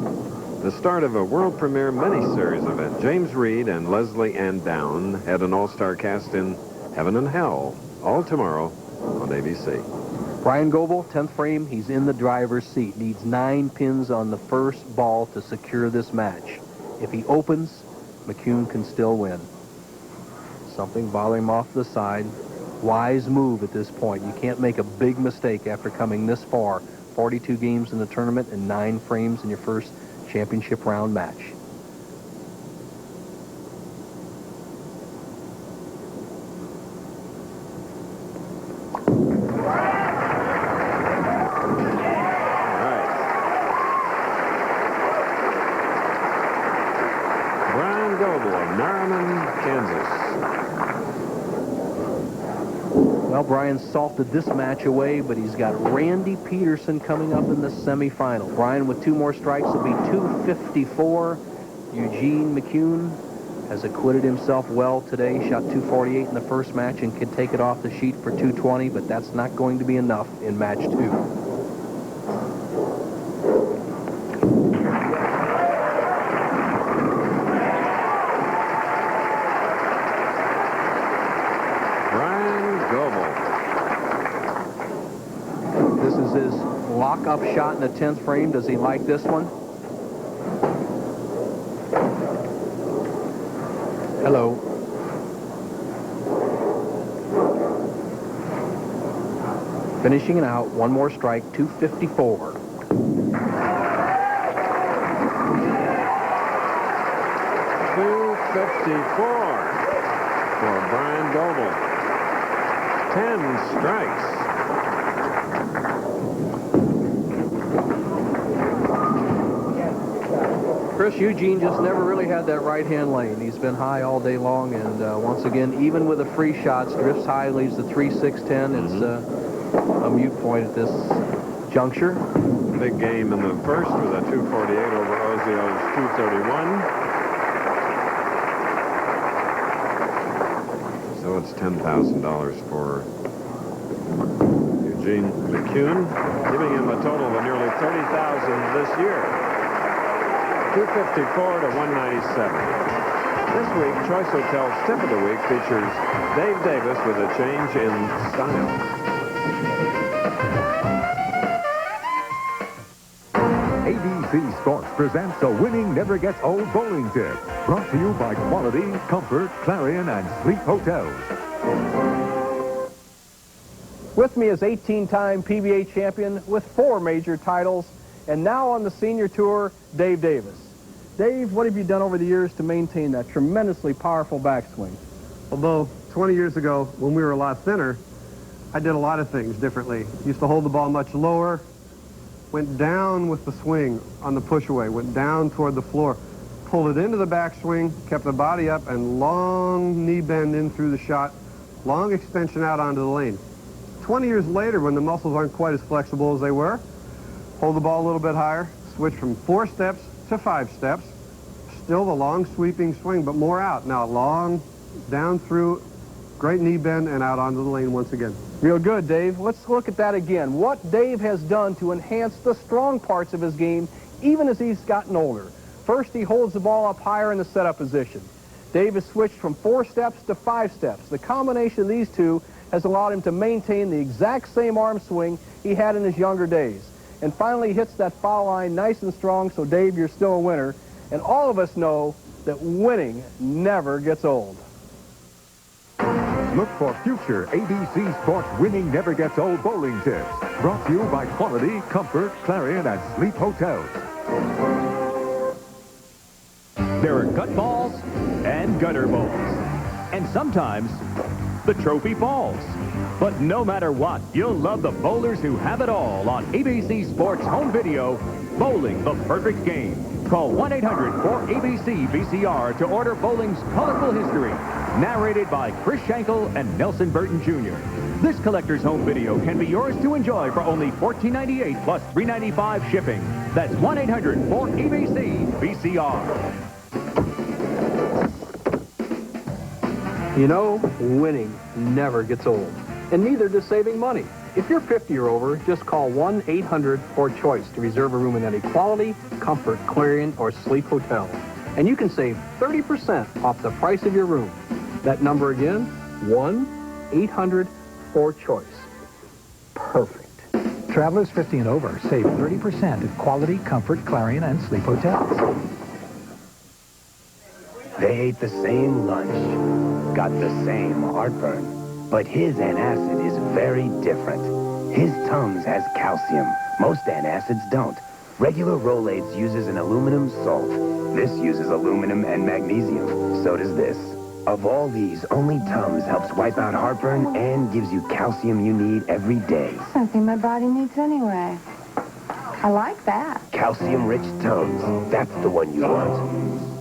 S1: the start of a world premiere miniseries event. James Reed and Leslie Ann Down had an all-star cast in Heaven and Hell, all tomorrow on ABC.
S2: Bryan Goebel, 10th frame. He's in the driver's seat. Needs 9 pins on the first ball to secure this match. If he opens, McCune can still win. Something bothering him off the side. Wise move at this point. You can't make a big mistake after coming this far. 42 games in the tournament and 9 frames in your first championship round match.
S1: Bryan Goebel of Merriman, Kansas.
S2: Well, Bryan salted this match away, but he's got Randy Pedersen coming up in the semifinal. Bryan with 2 more strikes will be 254. Eugene McCune has acquitted himself well today. Shot 248 in the first match and can take it off the sheet for 220, but that's not going to be enough in match 2. Lock-up shot in the 10th frame. Does he like this one? Hello. Finishing it out. 1 more strike. 254.
S1: 254 for Bryan Goebel. 10 strikes.
S2: Chris, Eugene just never really had that right-hand lane. He's been high all day long, and once again, even with the free shots, drifts high, leaves the 3-6-10. It's a mute point at this juncture.
S1: Big game in the first with a 248 over Ozio's 231. So it's $10,000 for Eugene McCune, giving him a total of nearly $30,000 this year. 254 to 197. This week, Choice Hotel's Tip of the Week features Dave Davis with a change in style.
S10: ABC Sports presents the Winning Never Gets Old Bowling Tip. Brought to you by Quality, Comfort, Clarion, and Sleep Hotels.
S2: With me is 18-time PBA champion with 4 major titles, and now on the senior tour, Dave Davis. Dave, what have you done over the years to maintain that tremendously powerful backswing?
S5: Although 20 years ago, when we were a lot thinner, I did a lot of things differently. Used to hold the ball much lower, went down with the swing on the push-away, went down toward the floor, pulled it into the backswing, kept the body up, and long knee bend in through the shot, long extension out onto the lane. 20 years later, when the muscles aren't quite as flexible as they were, hold the ball a little bit higher, switch from 4 steps to 5 steps, still the long sweeping swing, but more out. Now long, down through, great knee bend, and out onto the lane once again.
S2: Real good, Dave. Let's look at that again. What Dave has done to enhance the strong parts of his game, even as he's gotten older. First, he holds the ball up higher in the setup position. Dave has switched from 4 steps to 5 steps. The combination of these two has allowed him to maintain the exact same arm swing he had in his younger days. And finally, he hits that foul line nice and strong, so Dave, you're still a winner. And all of us know that winning never gets old.
S10: Look for future ABC Sports Winning Never Gets Old Bowling Tips. Brought to you by Quality, Comfort, Clarion, and Sleep Hotels.
S15: There are gut balls and gutter balls. And sometimes the trophy falls. But no matter what, you'll love the bowlers who have it all on ABC Sports Home Video, Bowling the Perfect Game. Call 1-800-4ABC-VCR to order bowling's colorful history. Narrated by Chris Schenkel and Nelson Burton Jr. This collector's home video can be yours to enjoy for only $14.98 plus $3.95 shipping. That's 1-800-4ABC-VCR.
S2: You know, winning never gets old, and neither does saving money. If you're 50 or over, just call 1-800-4CHOICE to reserve a room in any Quality, Comfort, Clarion, or Sleep Hotel. And you can save 30% off the price of your room. That number again, 1-800-4CHOICE. Perfect.
S24: Travelers 50 and over save 30% at Quality, Comfort, Clarion, and Sleep Hotels.
S17: They ate the same lunch, got the same heartburn, but his antacid is very different. His Tums has calcium. Most antacids don't. Regular Rolaids uses an aluminum salt. This uses aluminum and magnesium. So does this. Of all these, only Tums helps wipe out heartburn and gives you calcium you need every day.
S12: Something my body needs anyway. I like that.
S17: Calcium-rich Tums. That's the one you want.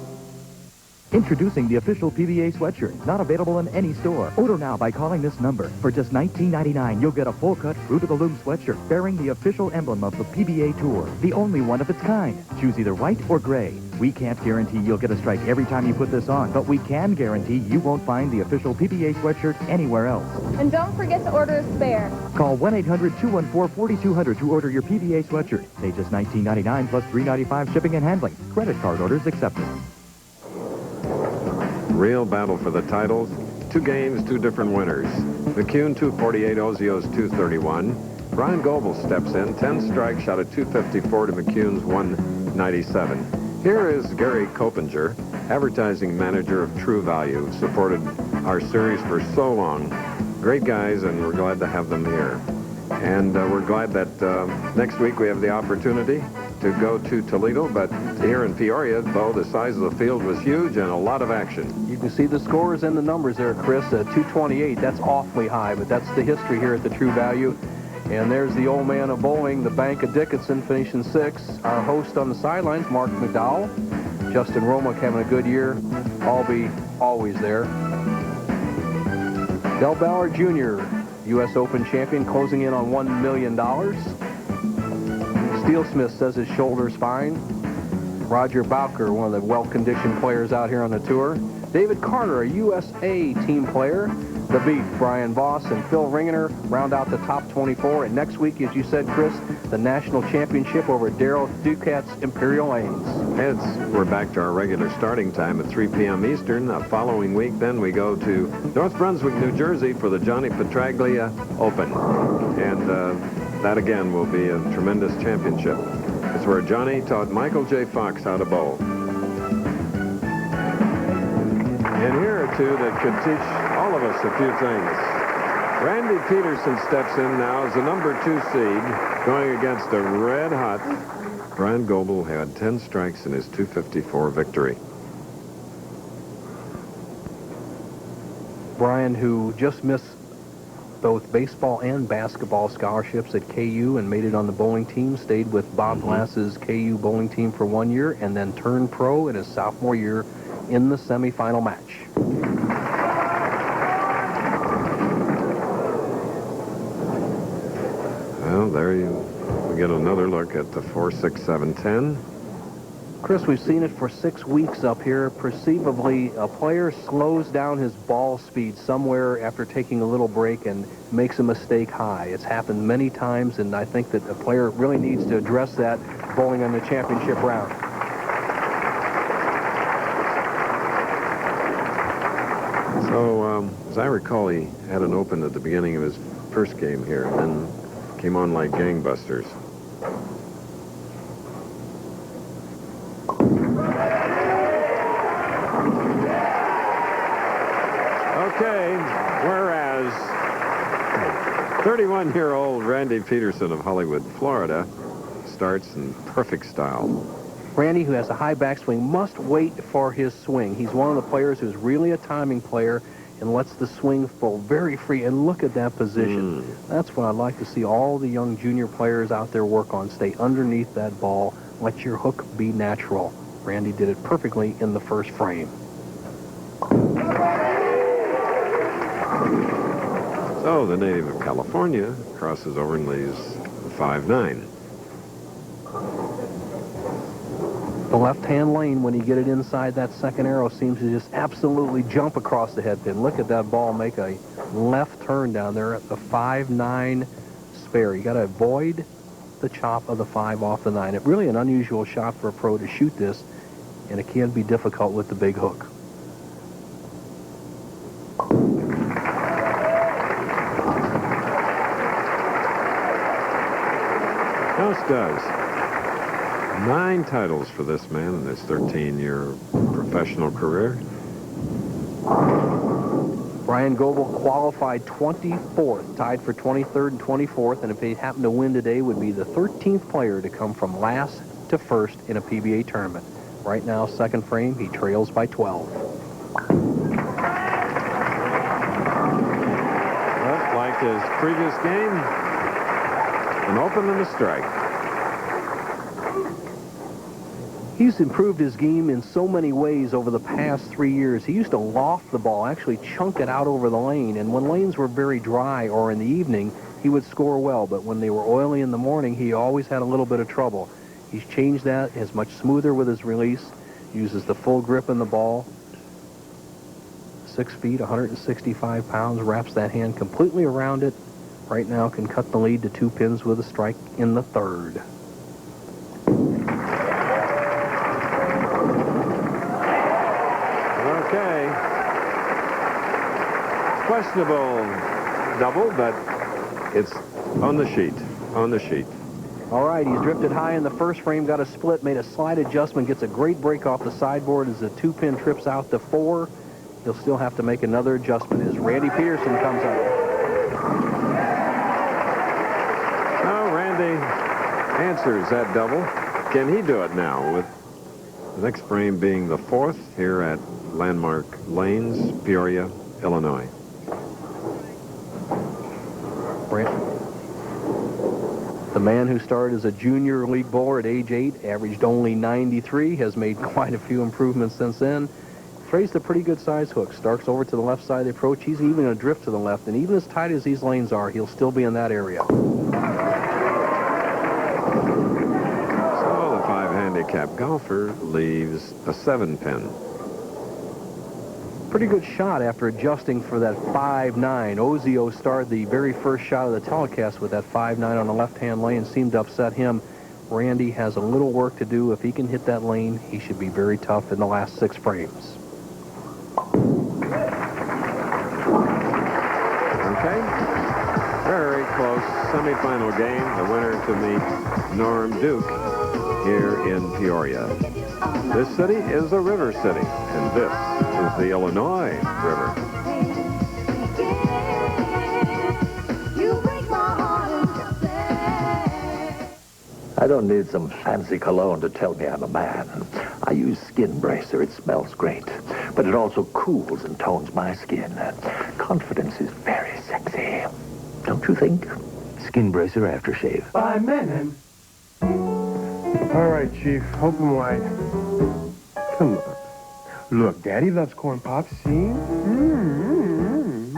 S19: Introducing the official PBA sweatshirt, not available in any store. Order now by calling this number. For just $19.99, you'll get a full-cut, fruit-of-the-loom sweatshirt bearing the official emblem of the PBA Tour, the only one of its kind. Choose either white or gray. We can't guarantee you'll get a strike every time you put this on, but we can guarantee you won't find the official PBA sweatshirt anywhere else.
S20: And don't forget to order a spare.
S19: Call 1-800-214-4200 to order your PBA sweatshirt. Pay just $19.99 plus $3.95 shipping and handling. Credit card orders accepted.
S1: Real battle for the titles. 2 games, 2 different winners. McCune 248, Ozio's 231. Bryan Goebel steps in, 10 strikes, shot at 254 to McCune's 197. Here is Gary Copinger, advertising manager of True Value, supported our series for so long. Great guys, and we're glad to have them here. And we're glad that next week we have the opportunity to go to Toledo, but here in Peoria, though, the size of the field was huge and a lot of action.
S2: You can see the scores and the numbers there, Chris. 228, that's awfully high, but that's the history here at the True Value. And there's the old man of bowling, the Bank of Dickinson, finishing 6th. Our host on the sidelines, Mark McDowell. Justin Romick having a good year. I'll be always there. Del Ballard Jr., U.S. Open champion, closing in on $1 million. Steel Smith says his shoulder's fine. Roger Bowker, one of the well-conditioned players out here on the tour. David Carter, a USA team player. The Beef, Brian Voss and Phil Ringener round out the top 24. And next week, as you said, Chris, the national championship over Daryl Ducat's Imperial Lanes.
S1: We're back to our regular starting time at 3 p.m. Eastern. The following week, then, we go to North Brunswick, New Jersey for the Johnny Petraglia Open. And that, again, will be a tremendous championship. It's where Johnny taught Michael J. Fox how to bowl. And here are two that could teach all of us a few things. Randy Pedersen steps in now as the number 2 seed, going against a red-hot Bryan Goebel, who had 10 strikes in his 254 victory.
S2: Brian, who just missed both baseball and basketball scholarships at KU and made it on the bowling team, stayed with Bob Glass's KU bowling team for 1 year, and then turned pro in his sophomore year in the semifinal match.
S1: Well, there we get another look at the 4, 6, 7, 10.
S2: Chris, we've seen it for 6 weeks up here. Perceivably, a player slows down his ball speed somewhere after taking a little break and makes a mistake high. It's happened many times, and I think that a player really needs to address that bowling on the championship round.
S1: So, as I recall, he had an open at the beginning of his first game here, and then came on like gangbusters. Okay, whereas 31-year-old Randy Pedersen of Hollywood, Florida, starts in perfect style.
S2: Randy, who has a high backswing, must wait for his swing. He's one of the players who's really a timing player and lets the swing fall very free. And look at that position. That's what I'd like to see all the young junior players out there work on. Stay underneath that ball. Let your hook be natural. Randy did it perfectly in the first frame.
S1: So the native of California crosses over and leaves 5-9.
S2: The left-hand lane, when you get it inside that second arrow, seems to just absolutely jump across the head pin. Look at that ball make a left turn down there at the 5-9 spare. You got to avoid the chop of the 5 off the 9. It's really an unusual shot for a pro to shoot this, and it can be difficult with the big hook.
S1: Just does. 9 titles for this man in his 13-year professional career.
S2: Bryan Goebel qualified 24th, tied for 23rd and 24th, and if he happened to win today, would be the 13th player to come from last to first in a PBA tournament. Right now, second frame, he trails by 12.
S1: Well, like his previous game, an open and a strike.
S2: He's improved his game in so many ways over the past 3 years. He used to loft the ball, actually chunk it out over the lane, and when lanes were very dry or in the evening, he would score well, but when they were oily in the morning, he always had a little bit of trouble. He's changed that, is much smoother with his release, uses the full grip in the ball. 6 feet, 165 pounds, wraps that hand completely around it. Right now can cut the lead to 2 pins with a strike in the third.
S1: Okay. Questionable double, but it's on the sheet. On the sheet.
S2: All right, he's drifted high in the first frame, got a split, made a slight adjustment, gets a great break off the sideboard as the 2-pin trips out to 4. He'll still have to make another adjustment as Randy Pedersen comes up.
S1: Now Randy answers that double. Can he do it now with the next frame being the 4th here at Landmark Lanes, Peoria, Illinois?
S2: The man who started as a junior league bowler at age 8, averaged only 93, has made quite a few improvements since then. Raised a pretty good size hook. Starks over to the left side of the approach. He's even going to drift to the left, and even as tight as these lanes are, he'll still be in that area.
S1: So the 5 handicap golfer leaves a 7-pin.
S2: pretty good shot after adjusting for that 5-9. Ozio started the very first shot of the telecast with that 5-9 on the left-hand lane. Seemed to upset him. Randy has a little work to do. If he can hit that lane, he should be very tough in the last 6 frames.
S1: Okay. Very close semifinal game. The winner to meet Norm Duke here in Peoria. This city is a river city, and this is the Illinois River.
S9: I don't need some fancy cologne to tell me I'm a man. I use Skin Bracer. It smells great, but it also cools and tones my skin. Confidence is very sexy. Don't you think? Skin Bracer Aftershave.
S8: By men. All right, Chief. Open wide. Come on. Look, Daddy loves corn pops. See? And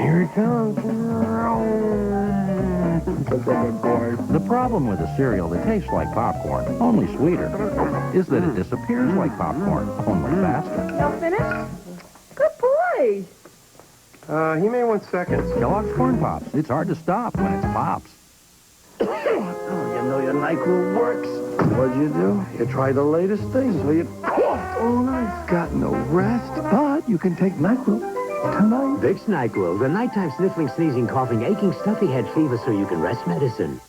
S8: here it comes.
S21: The problem with a cereal that tastes like popcorn, only sweeter, is that it disappears like popcorn, only faster.
S16: Y'all finished? Good boy.
S8: He may want seconds.
S21: Kellogg's Corn Pops. It's hard to stop when it's Pops.
S9: Oh, you know your NyQuil works. What'd you do? You tried the latest thing, so you coughed all night. Got no rest, but you can take NyQuil tonight.
S22: Vicks NyQuil, the nighttime sniffling, sneezing, coughing, aching, stuffy head fever so you can rest medicine.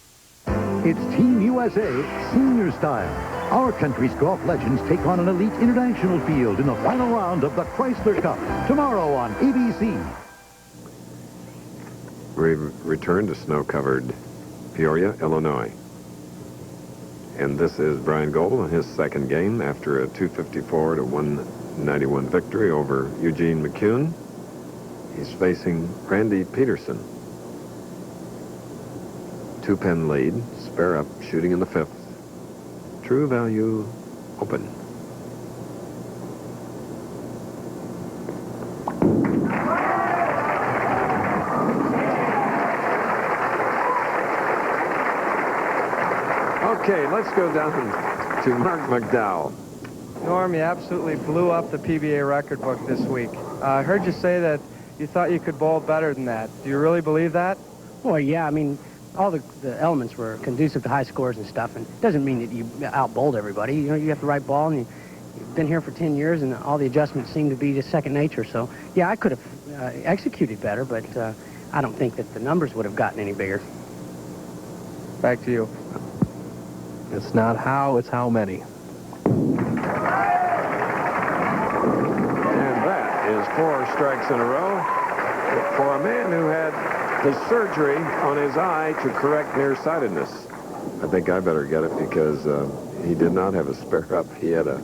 S10: It's Team USA Senior Style. Our country's golf legends take on an elite international field in the final round of the Chrysler Cup tomorrow on ABC.
S1: We return to snow-covered Peoria, Illinois. And this is Bryan Goebel in his second game after a 254 to 191 victory over Eugene McCune. He's facing Randy Pedersen. 2-pin lead, spare up, shooting in the 5th. True Value Open. Okay, let's go down to Mark McDowell.
S8: Norm, you absolutely blew up the PBA record book this week. I heard you say that you thought you could bowl better than that. Do you really believe that?
S23: Well, yeah, I mean, all the elements were conducive to high scores and stuff, and it doesn't mean that you out-bowled everybody. You know, you have the right ball, and you've been here for 10 years, and all the adjustments seem to be just second nature. So, yeah, I could have executed better, but I don't think that the numbers would have gotten any bigger.
S8: Back to you.
S2: It's not how, it's how many.
S1: And that is 4 strikes in a row for a man who had the surgery on his eye to correct nearsightedness. I think I better get it because he did not have a spare up. He had a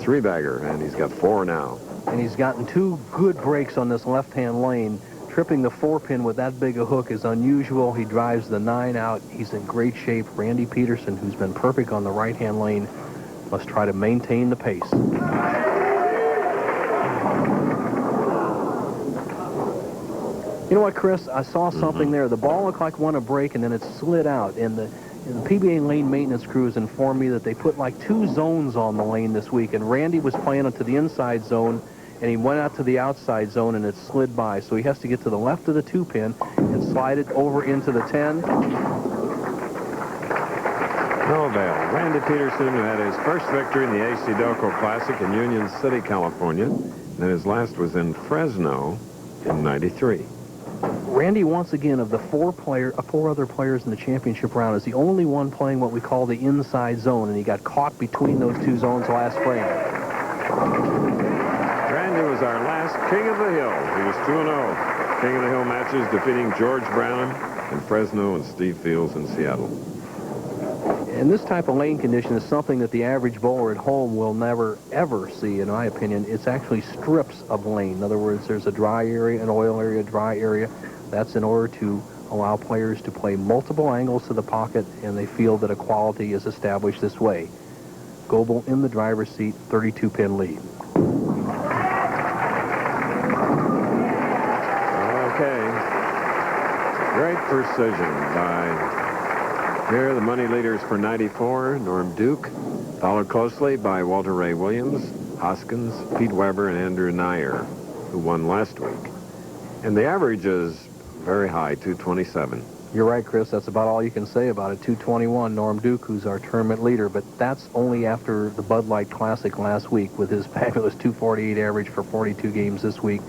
S1: 3-bagger, and he's got 4 now.
S2: And he's gotten 2 good breaks on this left-hand lane. Tripping the 4-pin with that big a hook is unusual. He drives the 9 out. He's in great shape. Randy Pedersen, who's been perfect on the right-hand lane, must try to maintain the pace. You know what, Chris? I saw something there. The ball looked like one to break, and then it slid out. And the PBA lane maintenance crews informed me that they put like 2 zones on the lane this week, and Randy was playing it to the inside zone, and he went out to the outside zone, and it slid by. So he has to get to the left of the 2-pin and slide it over into the 10.
S1: No avail. Randy Pedersen had his first victory in the AC Doco Classic in Union City, California. Then his last was in Fresno in '93.
S2: Randy, once again, of the 4 other players in the championship round, is the only one playing what we call the inside zone, and he got caught between those 2 zones last frame.
S1: Randy was our last King of the Hill. He was 2-0. King of the Hill matches defeating George Brown in Fresno and Steve Fields in Seattle.
S2: And this type of lane condition is something that the average bowler at home will never, ever see, in my opinion. It's actually strips of lane. In other words, there's a dry area, an oil area, a dry area. That's in order to allow players to play multiple angles to the pocket, and they feel that equality is established this way. Goebel in the driver's seat, 32-pin lead.
S1: Okay. Great precision by here, the money leaders for '94, Norm Duke, followed closely by Walter Ray Williams, Hoskins, Pete Weber, and Andrew Nair, who won last week. And the average is very high, 227.
S2: You're right, Chris. That's about all you can say about it. 221, Norm Duke, who's our tournament leader, but that's only after the Bud Light Classic last week with his fabulous 248 average for 42 games this week.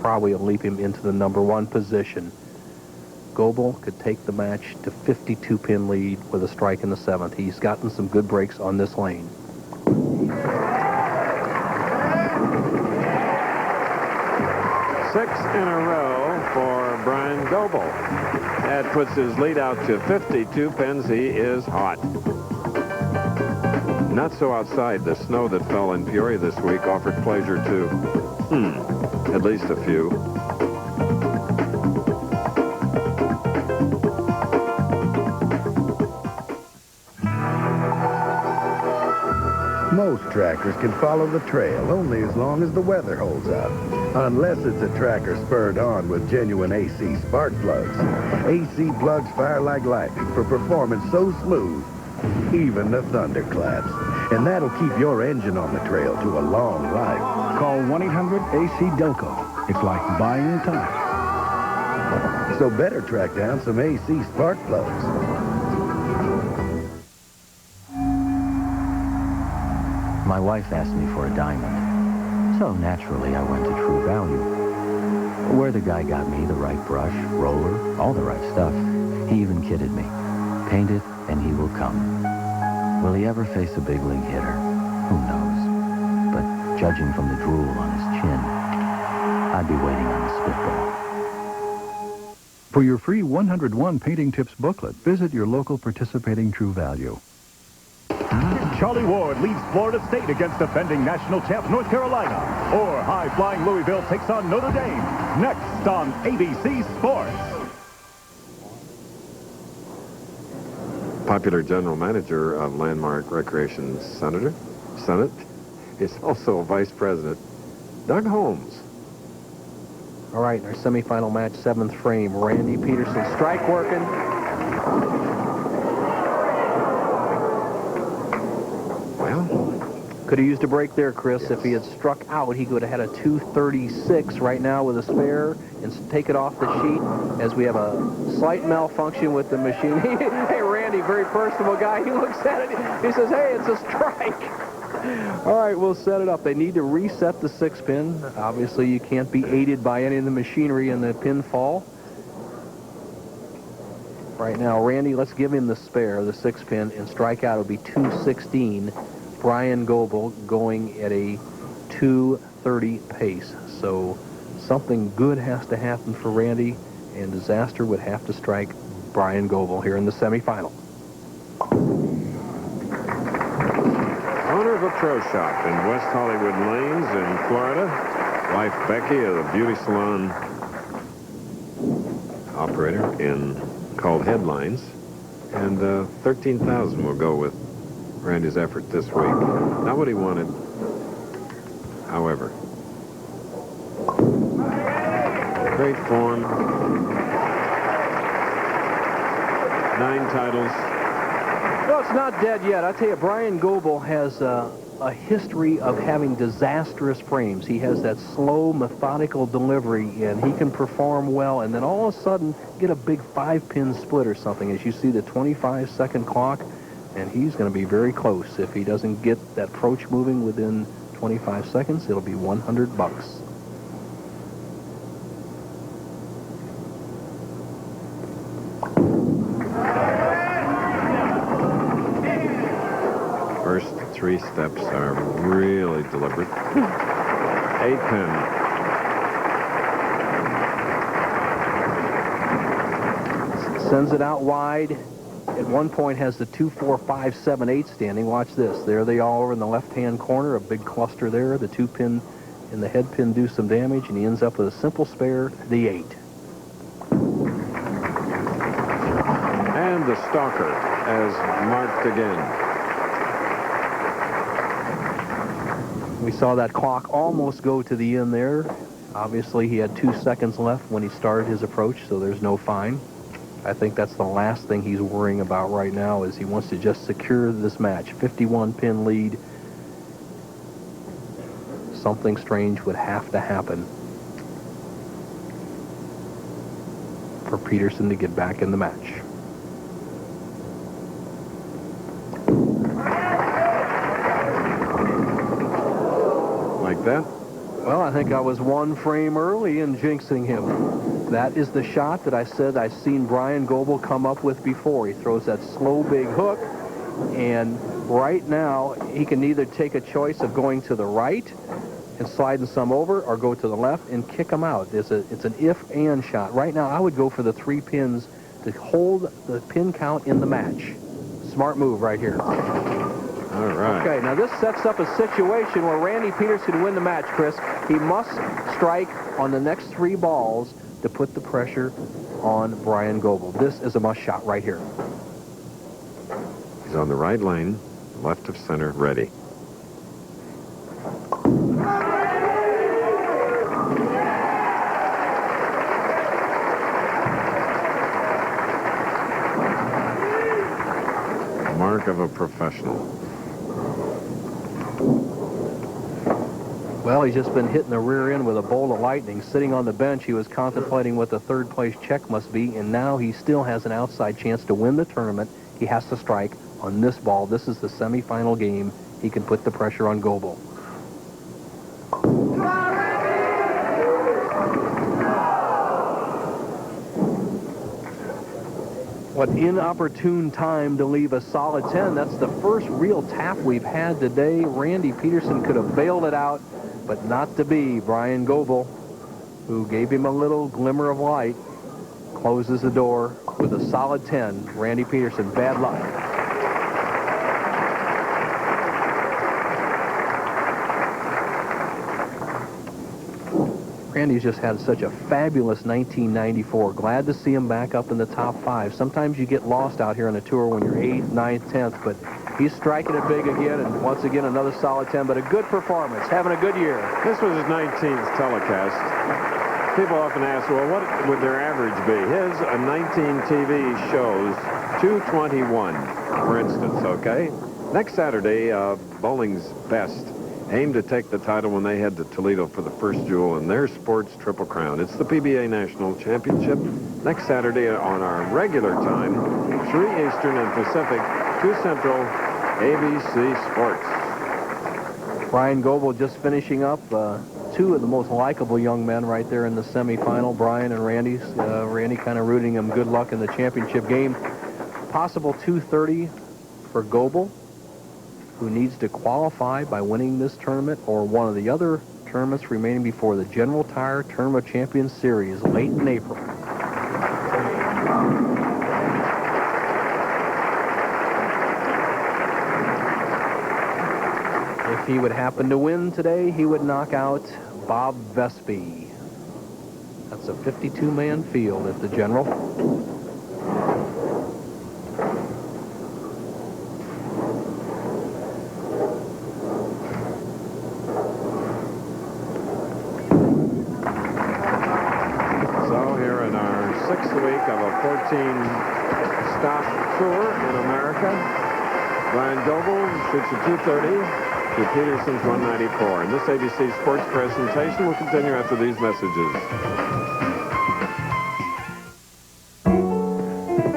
S2: Probably will leap him into the #1 position. Goebel could take the match to 52-pin lead with a strike in the 7th. He's gotten some good breaks on this lane.
S1: 6 in a row for Bryan Goebel. That puts his lead out to 52 pins. He is hot. Not so outside. The snow that fell in Peoria this week offered pleasure to, at least a few.
S3: Most trackers can follow the trail only as long as the weather holds up. Unless it's a tracker spurred on with genuine AC spark plugs. AC plugs fire like lightning for performance so smooth, even the thunderclaps. And that'll keep your engine on the trail to a long life.
S7: Call 1-800-AC-DELCO. It's like buying time.
S3: So better track down some AC spark plugs.
S11: My wife asked me for a diamond, so naturally I went to True Value, where the guy got me the right brush, roller, all the right stuff. He even kidded me. Paint it and he will come. Will he ever face a big league hitter? Who knows? But judging from the drool on his chin, I'd be waiting on the spitball.
S10: For your free 101 Painting Tips booklet, visit your local participating True Value.
S15: Charlie Ward leads Florida State against defending national champ North Carolina. Or high-flying Louisville takes on Notre Dame. Next on ABC Sports.
S1: Popular general manager of Landmark Recreation Senate is also vice president, Doug Holmes.
S2: All right, in our semifinal match, 7th frame, Randy Pedersen, strike working. Could have used a break there, Chris. Yes. If he had struck out, he could have had a 236 right now with a spare and take it off the sheet as we have a slight malfunction with the machine. Hey, Randy, very personable guy. He looks at it. He says, hey, it's a strike. All right, we'll set it up. They need to reset the 6-pin. Obviously, you can't be aided by any of the machinery in the pinfall. Right now, Randy, let's give him the spare, the 6-pin, and strike out. It'll be 216. Bryan Goebel going at a 230 pace. So something good has to happen for Randy, and disaster would have to strike Bryan Goebel here in the semifinal.
S1: Owner of a pro shop in West Hollywood Lanes in Florida, wife Becky of the beauty salon operator called Headlines, and 13,000 will go with Randy's effort this week. Not what he wanted, however. Great form. 9 titles.
S2: Well, it's not dead yet. I tell you, Bryan Goebel has a history of having disastrous frames. He has that slow, methodical delivery, and he can perform well, and then all of a sudden get a big 5-pin split or something, as you see the 25-second clock. And he's going to be very close. If he doesn't get that approach moving within 25 seconds, it'll be $100.
S1: First 3 steps are really deliberate. 8-pin.
S2: Sends it out wide. At one point has the 2, 4, 5, 7, 8 standing. Watch this. There they are over in the left-hand corner. A big cluster there. The 2-pin and the head pin do some damage, and he ends up with a simple spare, the 8.
S1: And the stalker as marked again.
S2: We saw that clock almost go to the end there. Obviously, he had 2 seconds left when he started his approach, so there's no fine. I think that's the last thing he's worrying about right now, is he wants to just secure this match. 51-pin lead. something strange would have to happen for Pedersen to get back in the match.
S1: Like that?
S2: Well, I think I was one frame early in jinxing him. That is the shot that I said I've seen Bryan Goebel come up with before. He throws that slow, big hook, and right now he can either take a choice of going to the right and sliding some over, or go to the left and kick them out. It's an if-and shot. Right now, I would go for the 3 pins to hold the pin count in the match. Smart move right here.
S1: All right.
S2: Okay, now this sets up a situation where Randy Pedersen can win the match, Chris. He must strike on the next 3 balls to put the pressure on Bryan Goebel. This is a must shot right here.
S1: He's on the right lane, left of center, ready. Mark of a professional.
S2: Well, he's just been hitting the rear end with a bolt of lightning. Sitting on the bench, he was contemplating what the 3rd place check must be, and now he still has an outside chance to win the tournament. He has to strike on this ball. This is the semifinal game. He can put the pressure on Goebel. What inopportune time to leave a solid 10. That's the first real tap we've had today. Randy Pedersen could have bailed it out, but not to be. Bryan Goebel, who gave him a little glimmer of light, closes the door with a solid 10. Randy Pedersen, bad luck. Randy's just had such a fabulous 1994. Glad to see him back up in the top 5. Sometimes you get lost out here on the tour when you're 8th, 9th, 10th, but he's striking it big again, and once again another solid 10, but a good performance, having a good year.
S1: This was his 19th telecast. People often ask, well, what would their average be? His 19 TV shows, 221, for instance, okay? Next Saturday, Bowling's Best aim to take the title when they head to Toledo for the first jewel in their sports Triple Crown. It's the PBA National Championship next Saturday on our regular time, 3 Eastern and Pacific, 2 Central, ABC Sports.
S2: Bryan Goebel just finishing up 2 of the most likable young men right there in the semifinal, Bryan and Randy. Randy kind of rooting him good luck in the championship game. Possible 230 for Goebel, who needs to qualify by winning this tournament or one of the other tournaments remaining before the General Tire Tournament of Champions Series late in April. If he would happen to win today, he would knock out Bob Vespi. That's a 52-man field at the General.
S1: Stop tour in America. Bryan Goebel shoots a 230 to Pedersen's 194. And this ABC Sports presentation will continue after these messages.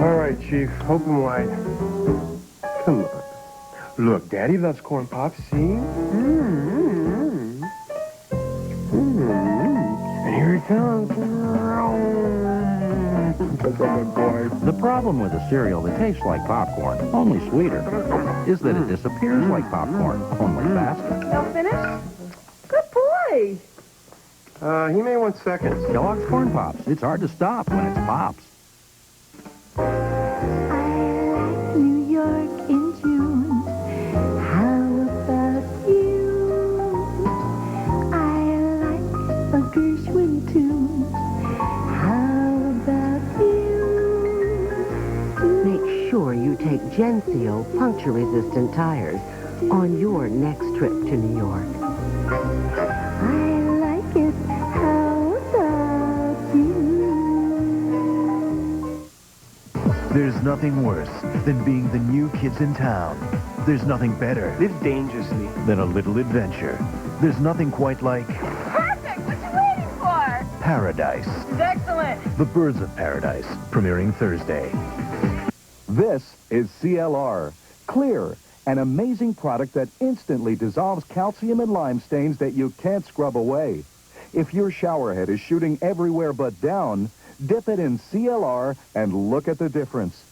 S8: All right, Chief. Open wide. Come on. Look, Daddy loves corn pops. See? And here it comes.
S21: The problem with a cereal that tastes like popcorn, only sweeter, is that it disappears like popcorn, only faster.
S16: Y'all finished? Good boy.
S8: He may want seconds.
S21: Kellogg's Corn Pops. It's hard to stop when it's Pops.
S12: New York in June. How about you? I like a Gershwin tune. How about you?
S4: Make sure you take Gensio puncture-resistant tires on your next trip to New York.
S12: I like it. How about you?
S13: There's nothing worse than being the new kids in town. There's nothing better.
S17: Live dangerously.
S13: Than a little adventure. There's nothing quite like
S16: Perfect! What you waiting for?
S13: paradise.
S16: It's excellent.
S13: The Birds of Paradise, premiering Thursday.
S10: This is CLR. Clear, an amazing product that instantly dissolves calcium and lime stains that you can't scrub away. If your shower head is shooting everywhere but down, dip it in CLR and look at the difference.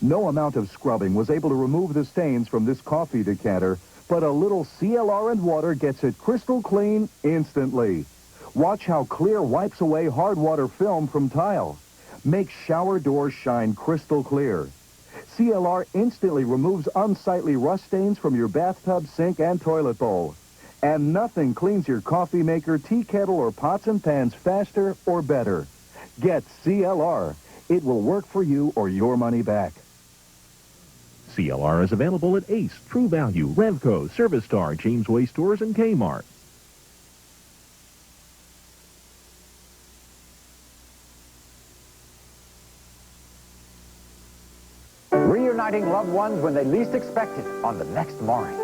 S10: No amount of scrubbing was able to remove the stains from this coffee decanter, but a little CLR and water gets it crystal clean instantly. Watch how Clear wipes away hard water film from tile. Make shower doors shine crystal clear. CLR instantly removes unsightly rust stains from your bathtub, sink, and toilet bowl. And nothing cleans your coffee maker, tea kettle, or pots and pans faster or better. Get CLR. It will work for you or your money back.
S15: CLR is available at Ace, True Value, Revco, Service Star, James Way Stores, and Kmart.
S5: Reuniting loved ones when they least expect it on the next morning.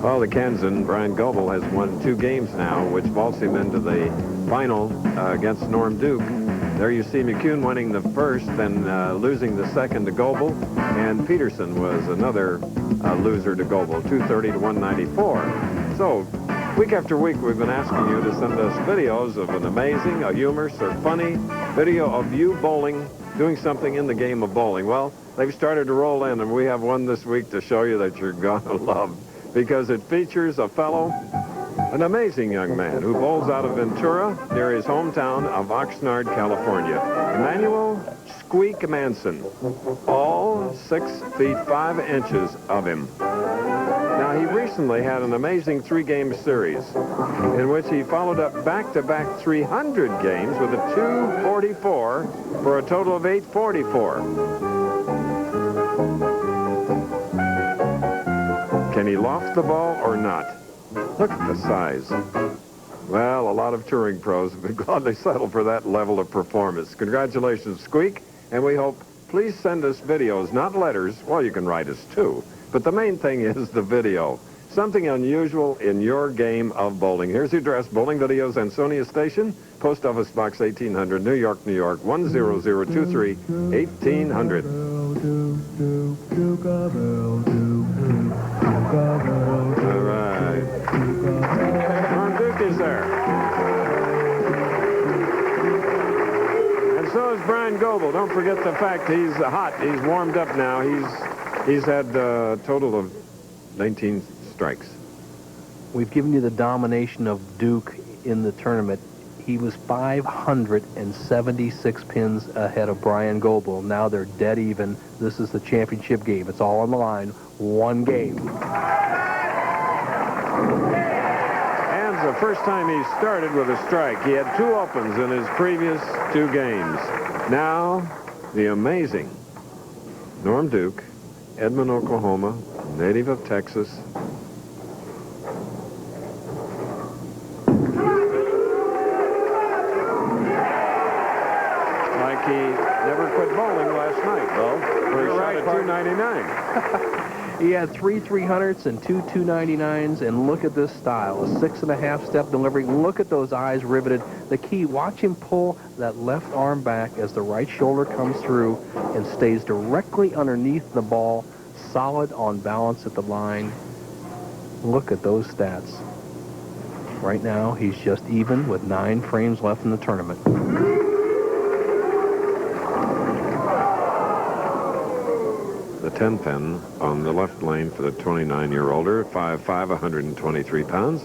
S1: Well, the Kansan, Bryan Goebel, has won 2 games now, which vaults him into the final against Norm Duke. There you see McCune winning the first, then losing the second to Goebel. And Pedersen was another loser to Goebel, 230 to 194. So, week after week, we've been asking you to send us videos of an amazing, a humorous, or funny video of you bowling, doing something in the game of bowling. Well, they've started to roll in, and we have one this week to show you that you're going to love, because it features a fellow, an amazing young man who bowls out of Ventura near his hometown of Oxnard, California. Emmanuel Squeak Manson, all 6 feet 5 inches of him. Now, he recently had an amazing 3-game series in which he followed up back-to-back 300 games with a 244 for a total of 844. Can he loft the ball or not? Look at the size. Well, a lot of touring pros have been glad they settled for that level of performance. Congratulations, Squeak, and we hope, please send us videos, not letters. Well, you can write us too, but the main thing is the video. Something unusual in your game of bowling. Here's the address, Bowling Videos, Ansonia Station, Post Office Box 1800, New York, New York, 10023, 1800. All right. Norm Duke is there. And so is Bryan Goebel. Don't forget the fact he's hot. He's warmed up now. He's had a total of 19 strikes.
S2: We've given you the domination of Duke in the tournament. He was 576 pins ahead of Bryan Goebel. Now they're dead even. This is the championship game. It's all on the line. 1 game.
S1: And the first time he started with a strike. He had 2 opens in his previous 2 games. Now, the amazing Norm Duke, Edmond, Oklahoma, native of Texas. Like he never quit bowling last night, though, where he shot at 299.
S2: He had 3 300s and 2 299s, and look at this style. A 6.5 step delivery. Look at those eyes riveted. The key, watch him pull that left arm back as the right shoulder comes through and stays directly underneath the ball, solid on balance at the line. Look at those stats. Right now, he's just even with 9 frames left in the tournament.
S1: The 10 pin on the left lane for the 29-year-older, 5'5", 123 pounds.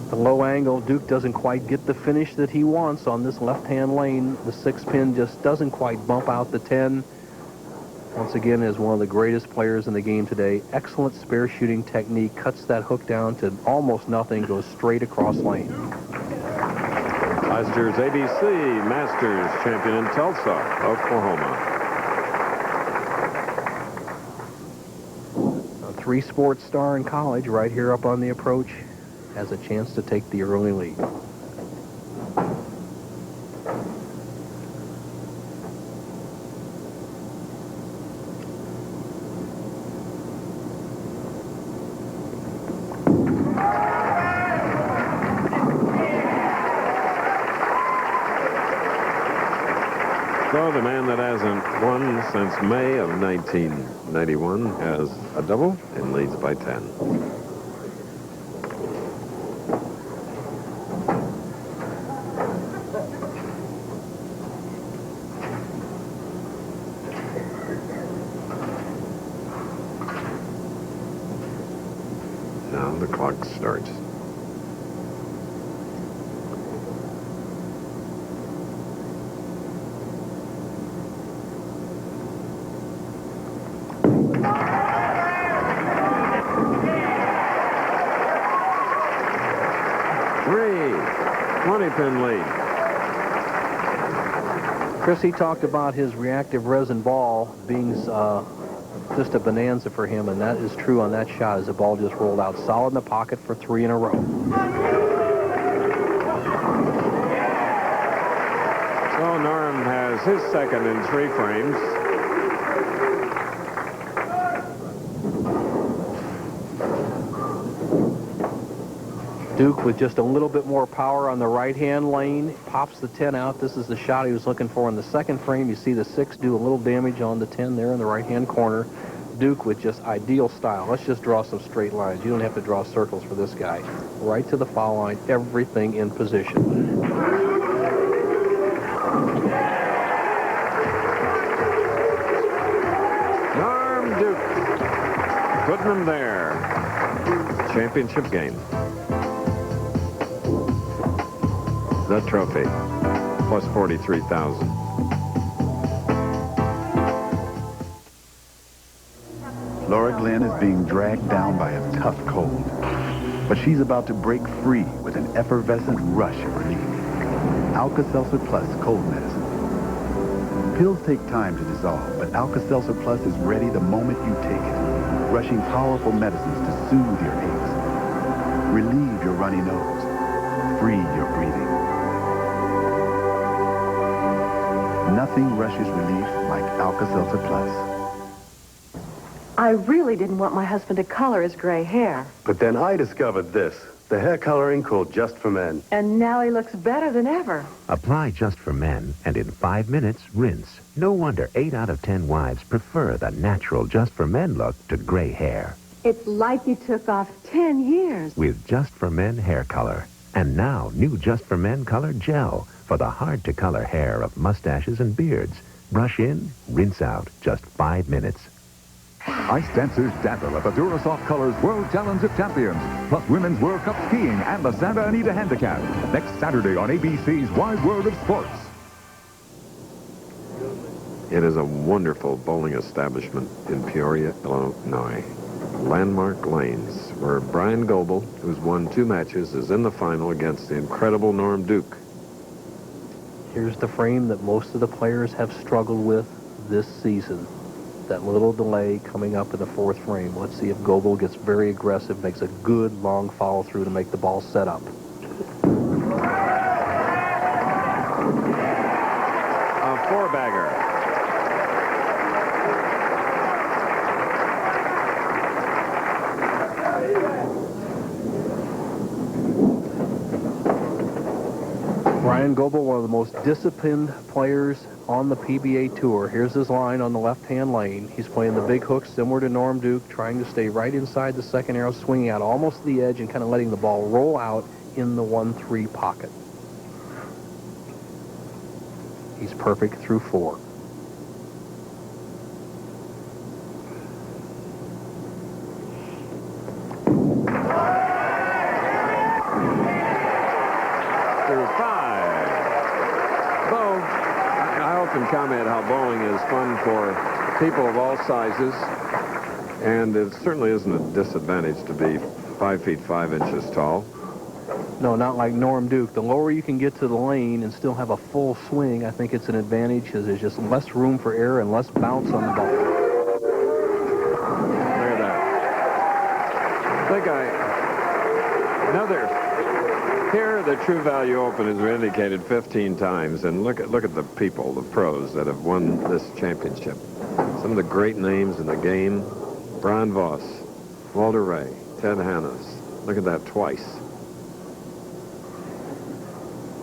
S2: The low angle, Duke doesn't quite get the finish that he wants on this left-hand lane. The 6 pin just doesn't quite bump out the 10. Once again, is one of the greatest players in the game today. Excellent spare shooting technique, cuts that hook down to almost nothing, goes straight across lane.
S1: Last year's ABC Masters champion in Tulsa, Oklahoma.
S2: A 3-sport star in college right here up on the approach has a chance to take the early lead.
S1: So the man that hasn't won since May of 1991 has a double and leads by 10. Now the clock starts. Three, 20-pin lead.
S2: Chris, he talked about his reactive resin ball being just a bonanza for him, and that is true on that shot as the ball just rolled out solid in the pocket for 3 in a row.
S1: So Norm has his second in 3 frames.
S2: Duke with just a little bit more power on the right-hand lane, pops the 10 out. This is the shot he was looking for in the second frame. You see the 6 do a little damage on the 10 there in the right-hand corner. Duke with just ideal style. Let's just draw some straight lines. You don't have to draw circles for this guy. Right to the foul line, everything in position.
S1: Norm Duke putting them there. Championship game. The trophy, plus 43,000.
S6: Laura Glenn is being dragged down by a tough cold, but she's about to break free with an effervescent rush of relief. Alka-Seltzer Plus cold medicine. Pills take time to dissolve, but Alka-Seltzer Plus is ready the moment you take it, rushing powerful medicines to soothe your aches, relieve your runny nose, free your breathing. Nothing rushes relief like Alka-Seltzer Plus.
S4: I really didn't want my husband to color his gray hair.
S8: But then I discovered this, the hair coloring called Just for Men.
S4: And now he looks better than ever.
S14: Apply Just for Men, and in 5 minutes, rinse. No wonder 8 out of 10 wives prefer the natural Just for Men look to gray hair.
S12: It's like you took off 10 years.
S14: With Just for Men hair color. And now, new Just for Men color gel for the hard-to-color hair of mustaches and beards. Brush in, rinse out, just 5 minutes.
S10: Ice dancers dazzle at the Durasoft Colors World Challenge of Champions, plus Women's World Cup Skiing and the Santa Anita Handicap. Next Saturday on ABC's Wide World of Sports.
S1: It is a wonderful bowling establishment in Peoria, Illinois. Landmark Lanes, where Bryan Goebel, who's won 2 matches, is in the final against the incredible Norm Duke.
S2: Here's the frame that most of the players have struggled with this season. That little delay coming up in the 4th frame. Let's see if Goebel gets very aggressive, makes a good long follow through to make the ball set up.
S1: A 4-bagger.
S2: Bryan Goebel, one of the most disciplined players on the PBA Tour. Here's his line on the left-hand lane. He's playing the big hook similar to Norm Duke, trying to stay right inside the second arrow, swinging out almost to the edge and kind of letting the ball roll out in the 1-3 pocket. He's perfect through 4.
S1: Often comment how bowling is fun for people of all sizes, and it certainly isn't a disadvantage to be 5 feet 5 inches tall.
S2: No, not like Norm Duke. The lower you can get to the lane and still have a full swing, I think it's an advantage because there's just less room for error and less bounce on the ball.
S1: Look at that. Here, the True Value Open has been indicated 15 times, and look at the people, the pros that have won this championship. Some of the great names in the game: Brian Voss, Walter Ray, Ted Hannes. Look at that twice.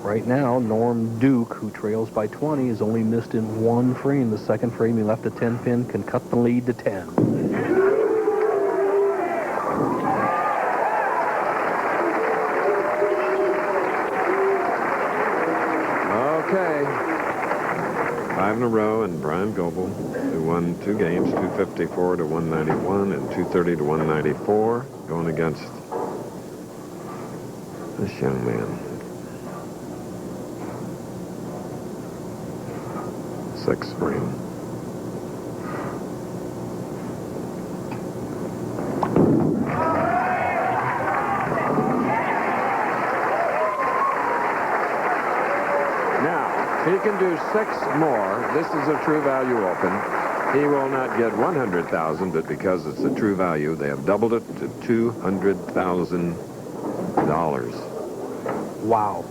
S2: Right now, Norm Duke, who trails by 20, is only missed in one frame. The second frame, he left a 10-pin, can cut the lead to 10.
S1: Okay. 5 in a row, and Bryan Goebel, who won 2 games, 254 to 191 and 230 to 194, going against this young man. 6th frame. He can do 6 more. This is a True Value Open. He will not get $100,000, but because it's a True Value, they have doubled it to $200,000.
S2: Wow.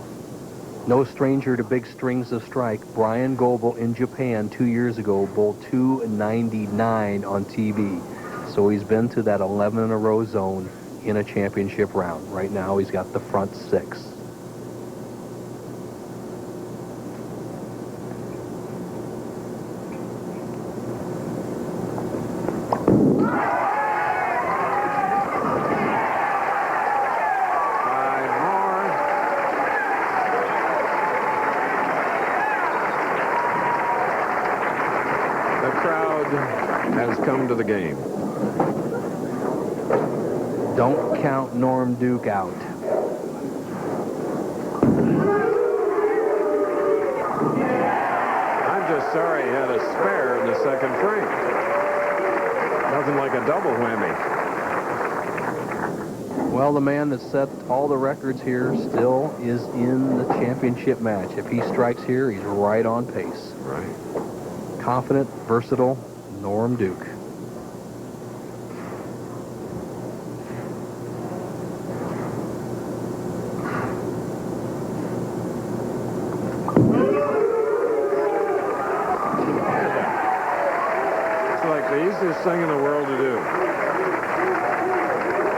S2: No stranger to big strings of strike. Bryan Goebel in Japan 2 years ago bowled 299 on TV. So he's been to that 11 in a row zone in a championship round. Right now he's got the front 6.
S1: Has come to the game.
S2: Don't count Norm Duke out.
S1: I'm just sorry he had a spare in the second frame. Nothing like a double whammy.
S2: Well, the man that set all the records here still is in the championship match. If he strikes here, he's right on pace.
S1: Right.
S2: Confident, versatile, Norm Duke.
S1: It's like the easiest thing in the world to do.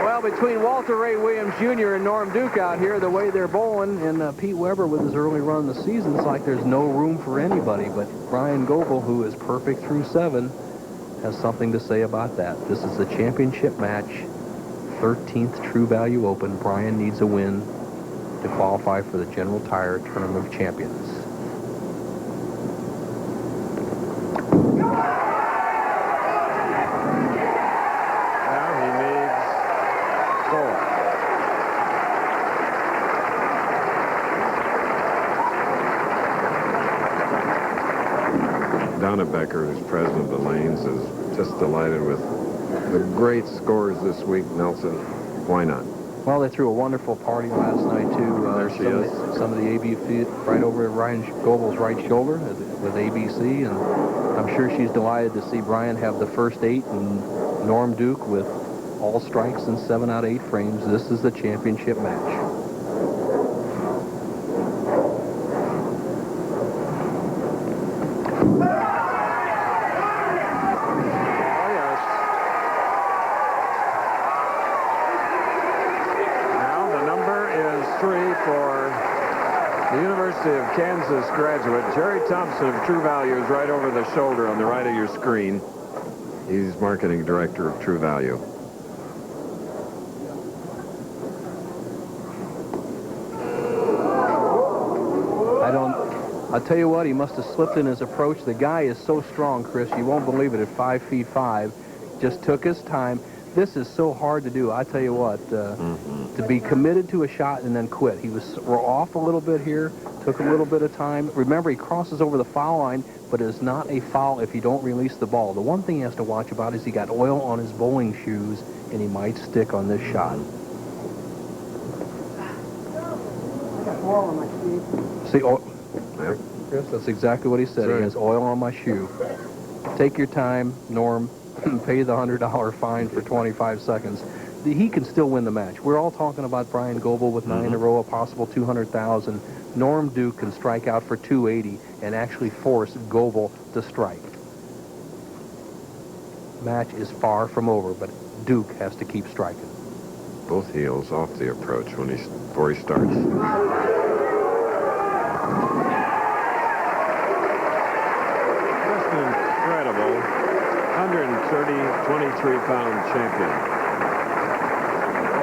S2: Well, between Walter Ray Williams Jr. and Norm Duke out here, the way they're bowling, and Pete Weber with his early run in the season, it's like there's no room for anybody. But Bryan Goebel, who is perfect through 7, has something to say about that. This is the championship match, 13th True Value Open. Bryan needs a win to qualify for the General Tire Tournament of Champions.
S1: Now he needs 4. Donna Becker, who's president of the Lanes, is just delighted with the great scores this week, Nelson. Why not?
S2: Well, they threw a wonderful party last night, too.
S1: There she is.
S2: Some of the ABC right over Ryan Goebel's right shoulder with ABC, and I'm sure she's delighted to see Bryan have the first 8 and Norm Duke with all strikes in 7 out of 8 frames. This is the championship match.
S1: Of Kansas graduate Jerry Thompson of True Value is right over the shoulder on the right of your screen. He's marketing director of True Value.
S2: I'll tell you what, he must have slipped in his approach. The guy is so strong, Chris, you won't believe it, at 5 feet 5. Just took his time. This is so hard to do. I tell you what, to be committed to a shot and then quit. He was off a little bit here, took a little bit of time. Remember, he crosses over the foul line, but it's not a foul if you don't release the ball. The one thing he has to watch about is he got oil on his bowling shoes, and he might stick on this shot. See, Chris, that's exactly what he said. Right. He has oil on my shoe. Take your time, Norm. Pay the $100 fine for 25 seconds. He can still win the match. We're all talking about Bryan Goebel with 9 in a row, a possible $200,000. Norm Duke can strike out for 280 and actually force Goebel to strike. Match is far from over, but Duke has to keep striking.
S1: Both heels off the approach before he starts. Just an incredible 130, 23-pound champion.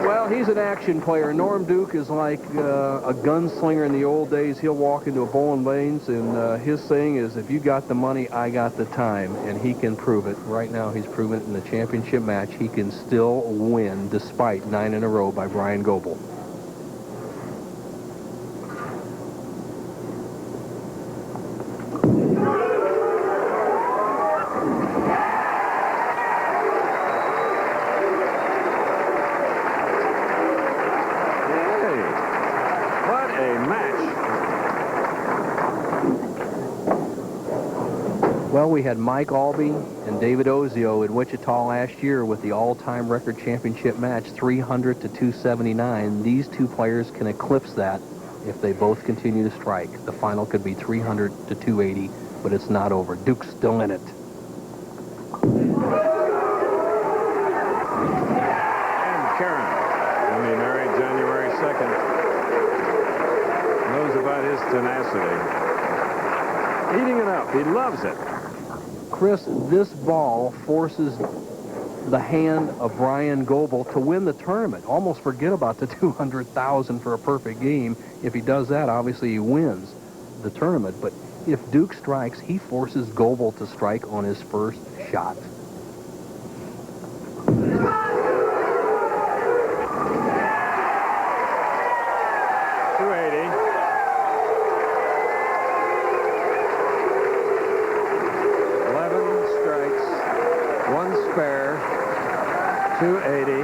S2: Well, he's an action player. Norm Duke is like a gunslinger in the old days. He'll walk into a bowling lanes, and his saying is, if you got the money, I got the time, and he can prove it. Right now, he's proven it in the championship match. He can still win, despite 9 in a row by Bryan Goebel. Well, we had Mike Albee and David Ozio in Wichita last year with the all-time record championship match, 300 to 279. These two players can eclipse that if they both continue to strike. The final could be 300 to 280, but it's not over. Duke's still in it.
S1: And Karen will be married January 2nd. Knows about his tenacity. Eating it up. He loves it.
S2: Chris, this ball forces the hand of Bryan Goebel to win the tournament. Almost forget about the $200,000 for a perfect game. If he does that, obviously he wins the tournament. But if Duke strikes, he forces Goebel to strike on his first shot.
S1: Spare, 280.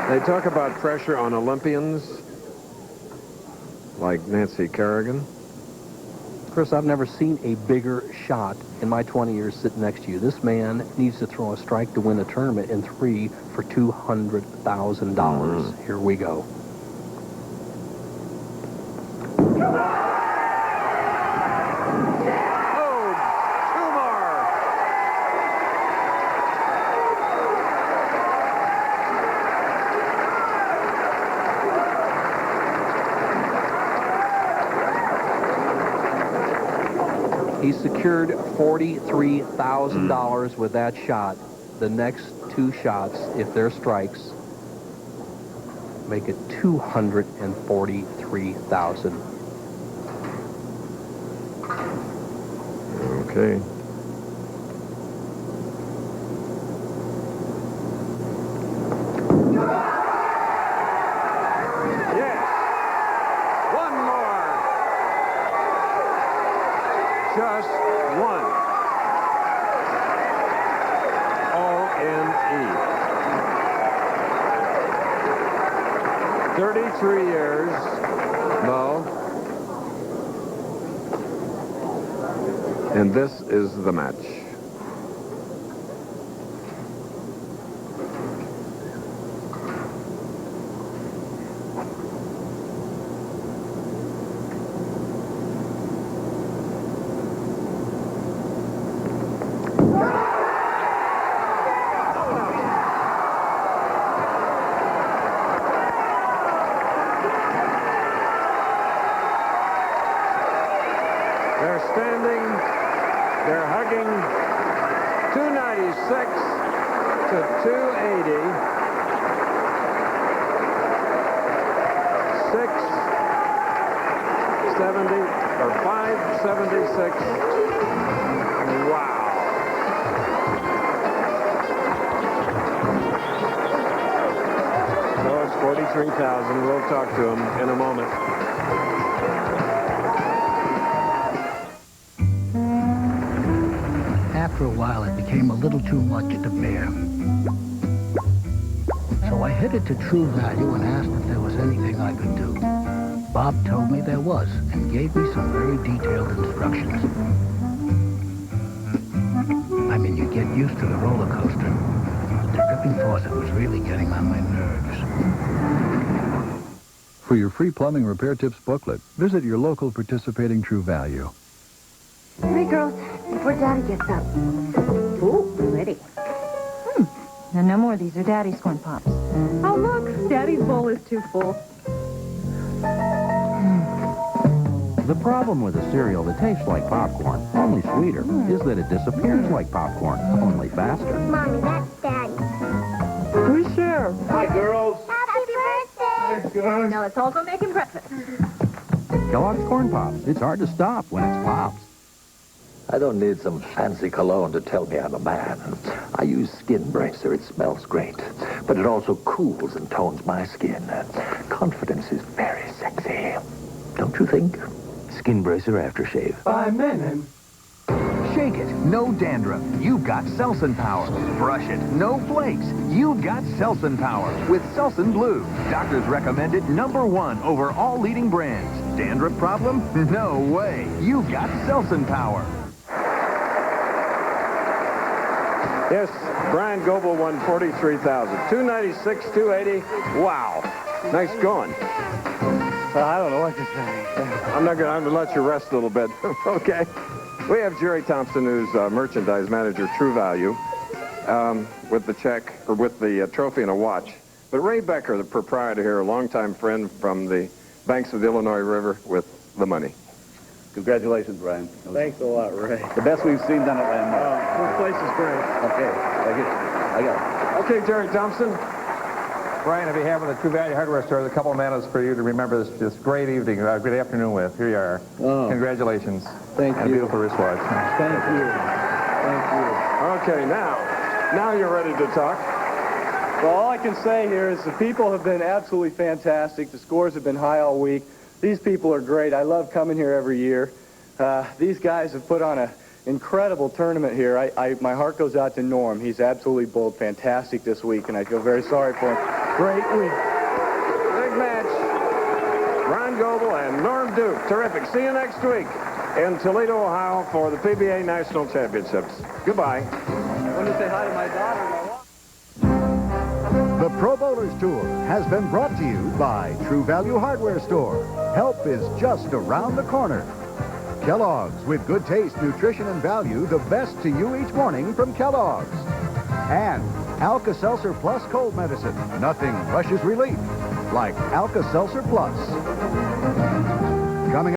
S1: They talk about pressure on Olympians like Nancy Kerrigan.
S2: Chris, I've never seen a bigger shot in my 20 years sitting next to you. This man needs to throw a strike to win a tournament in 3 for $200,000. Here we go. He secured $43,000 with that shot. The next 2 shots, if they're strikes, make it $243,000.
S1: Okay. Just one. O-N-E. 33 years, Mo. And this is the match. They're standing, they're hugging, 296 to 280. 670 or 576. Wow. So it's 43,000. We'll talk to him in a moment.
S18: After a while, it became a little too much to bear. So I headed to True Value and asked if there was anything I could do. Bob told me there was and gave me some very detailed instructions. I mean, you get used to the roller coaster, but the dripping faucet was really getting on my nerves.
S10: For your free plumbing repair tips booklet, visit your local participating True Value.
S12: Hey, girls, before Daddy gets up. Ooh, pretty.
S19: Now, no more of these are Daddy's corn pops.
S16: Oh, look, Daddy's bowl is too full.
S21: The problem with a cereal that tastes like popcorn, only sweeter, is that it disappears like popcorn, only faster.
S16: Mommy, that's Daddy.
S23: Who's there?
S8: Hi, girls.
S16: Happy birthday!
S19: Now let's all go making breakfast.
S21: Kellogg's Corn Pops. It's hard to stop when it's Pops.
S9: I don't need some fancy cologne to tell me I'm a man. I use Skin Bracer. It smells great. But it also cools and tones my skin. Confidence is very sexy. Don't you think? Skin Bracer Aftershave.
S8: By men.
S20: Shake it. No dandruff. You've got Selsun Power. Brush it. No flakes. You've got Selsun Power with Selsun Blue. Doctors recommend it #1 over all leading brands. Dandruff problem? No way. You've got Selsun Power.
S1: Yes, Bryan Goebel won $43,000. 296, 280. Wow. Nice going.
S23: I don't know what to say.
S1: I'm going to let you rest a little bit. Okay. We have Jerry Thompson, who's merchandise manager, True Value, with the check, or with the trophy and a watch. But Ray Becker, the proprietor here, a longtime friend from the banks of the Illinois River, with the money.
S22: Congratulations, Brian.
S23: Thanks a lot, Ray.
S22: The best we've seen done at Landmark.
S23: This place is great.
S22: Okay, I got it.
S1: Okay, Jerry Thompson.
S24: Brian, on behalf of the True Value Hardware Store, there's a couple of minutes for you to remember this great evening, great afternoon with. Here you are.
S23: Oh.
S24: Congratulations.
S23: Thank
S24: and a
S23: you.
S24: beautiful wristwatch.
S23: Thank you. Thank you.
S1: Okay, now you're ready to talk.
S25: Well, all I can say here is the people have been absolutely fantastic. The scores have been high all week. These people are great. I love coming here every year. These guys have put on an incredible tournament here. My heart goes out to Norm. He's absolutely bowled fantastic this week, and I feel very sorry for him. Great week.
S1: Big match. Bryan Goebel and Norm Duke. Terrific. See you next week in Toledo, Ohio for the PBA National Championships. Goodbye.
S25: I want to say hi to my daughter and my wife.
S10: The Pro Bowlers Tour has been brought to you by True Value Hardware Store. Help is just around the corner. Kellogg's, with good taste, nutrition, and value, the best to you each morning from Kellogg's. And Alka-Seltzer Plus cold medicine. Nothing rushes relief like Alka-Seltzer Plus.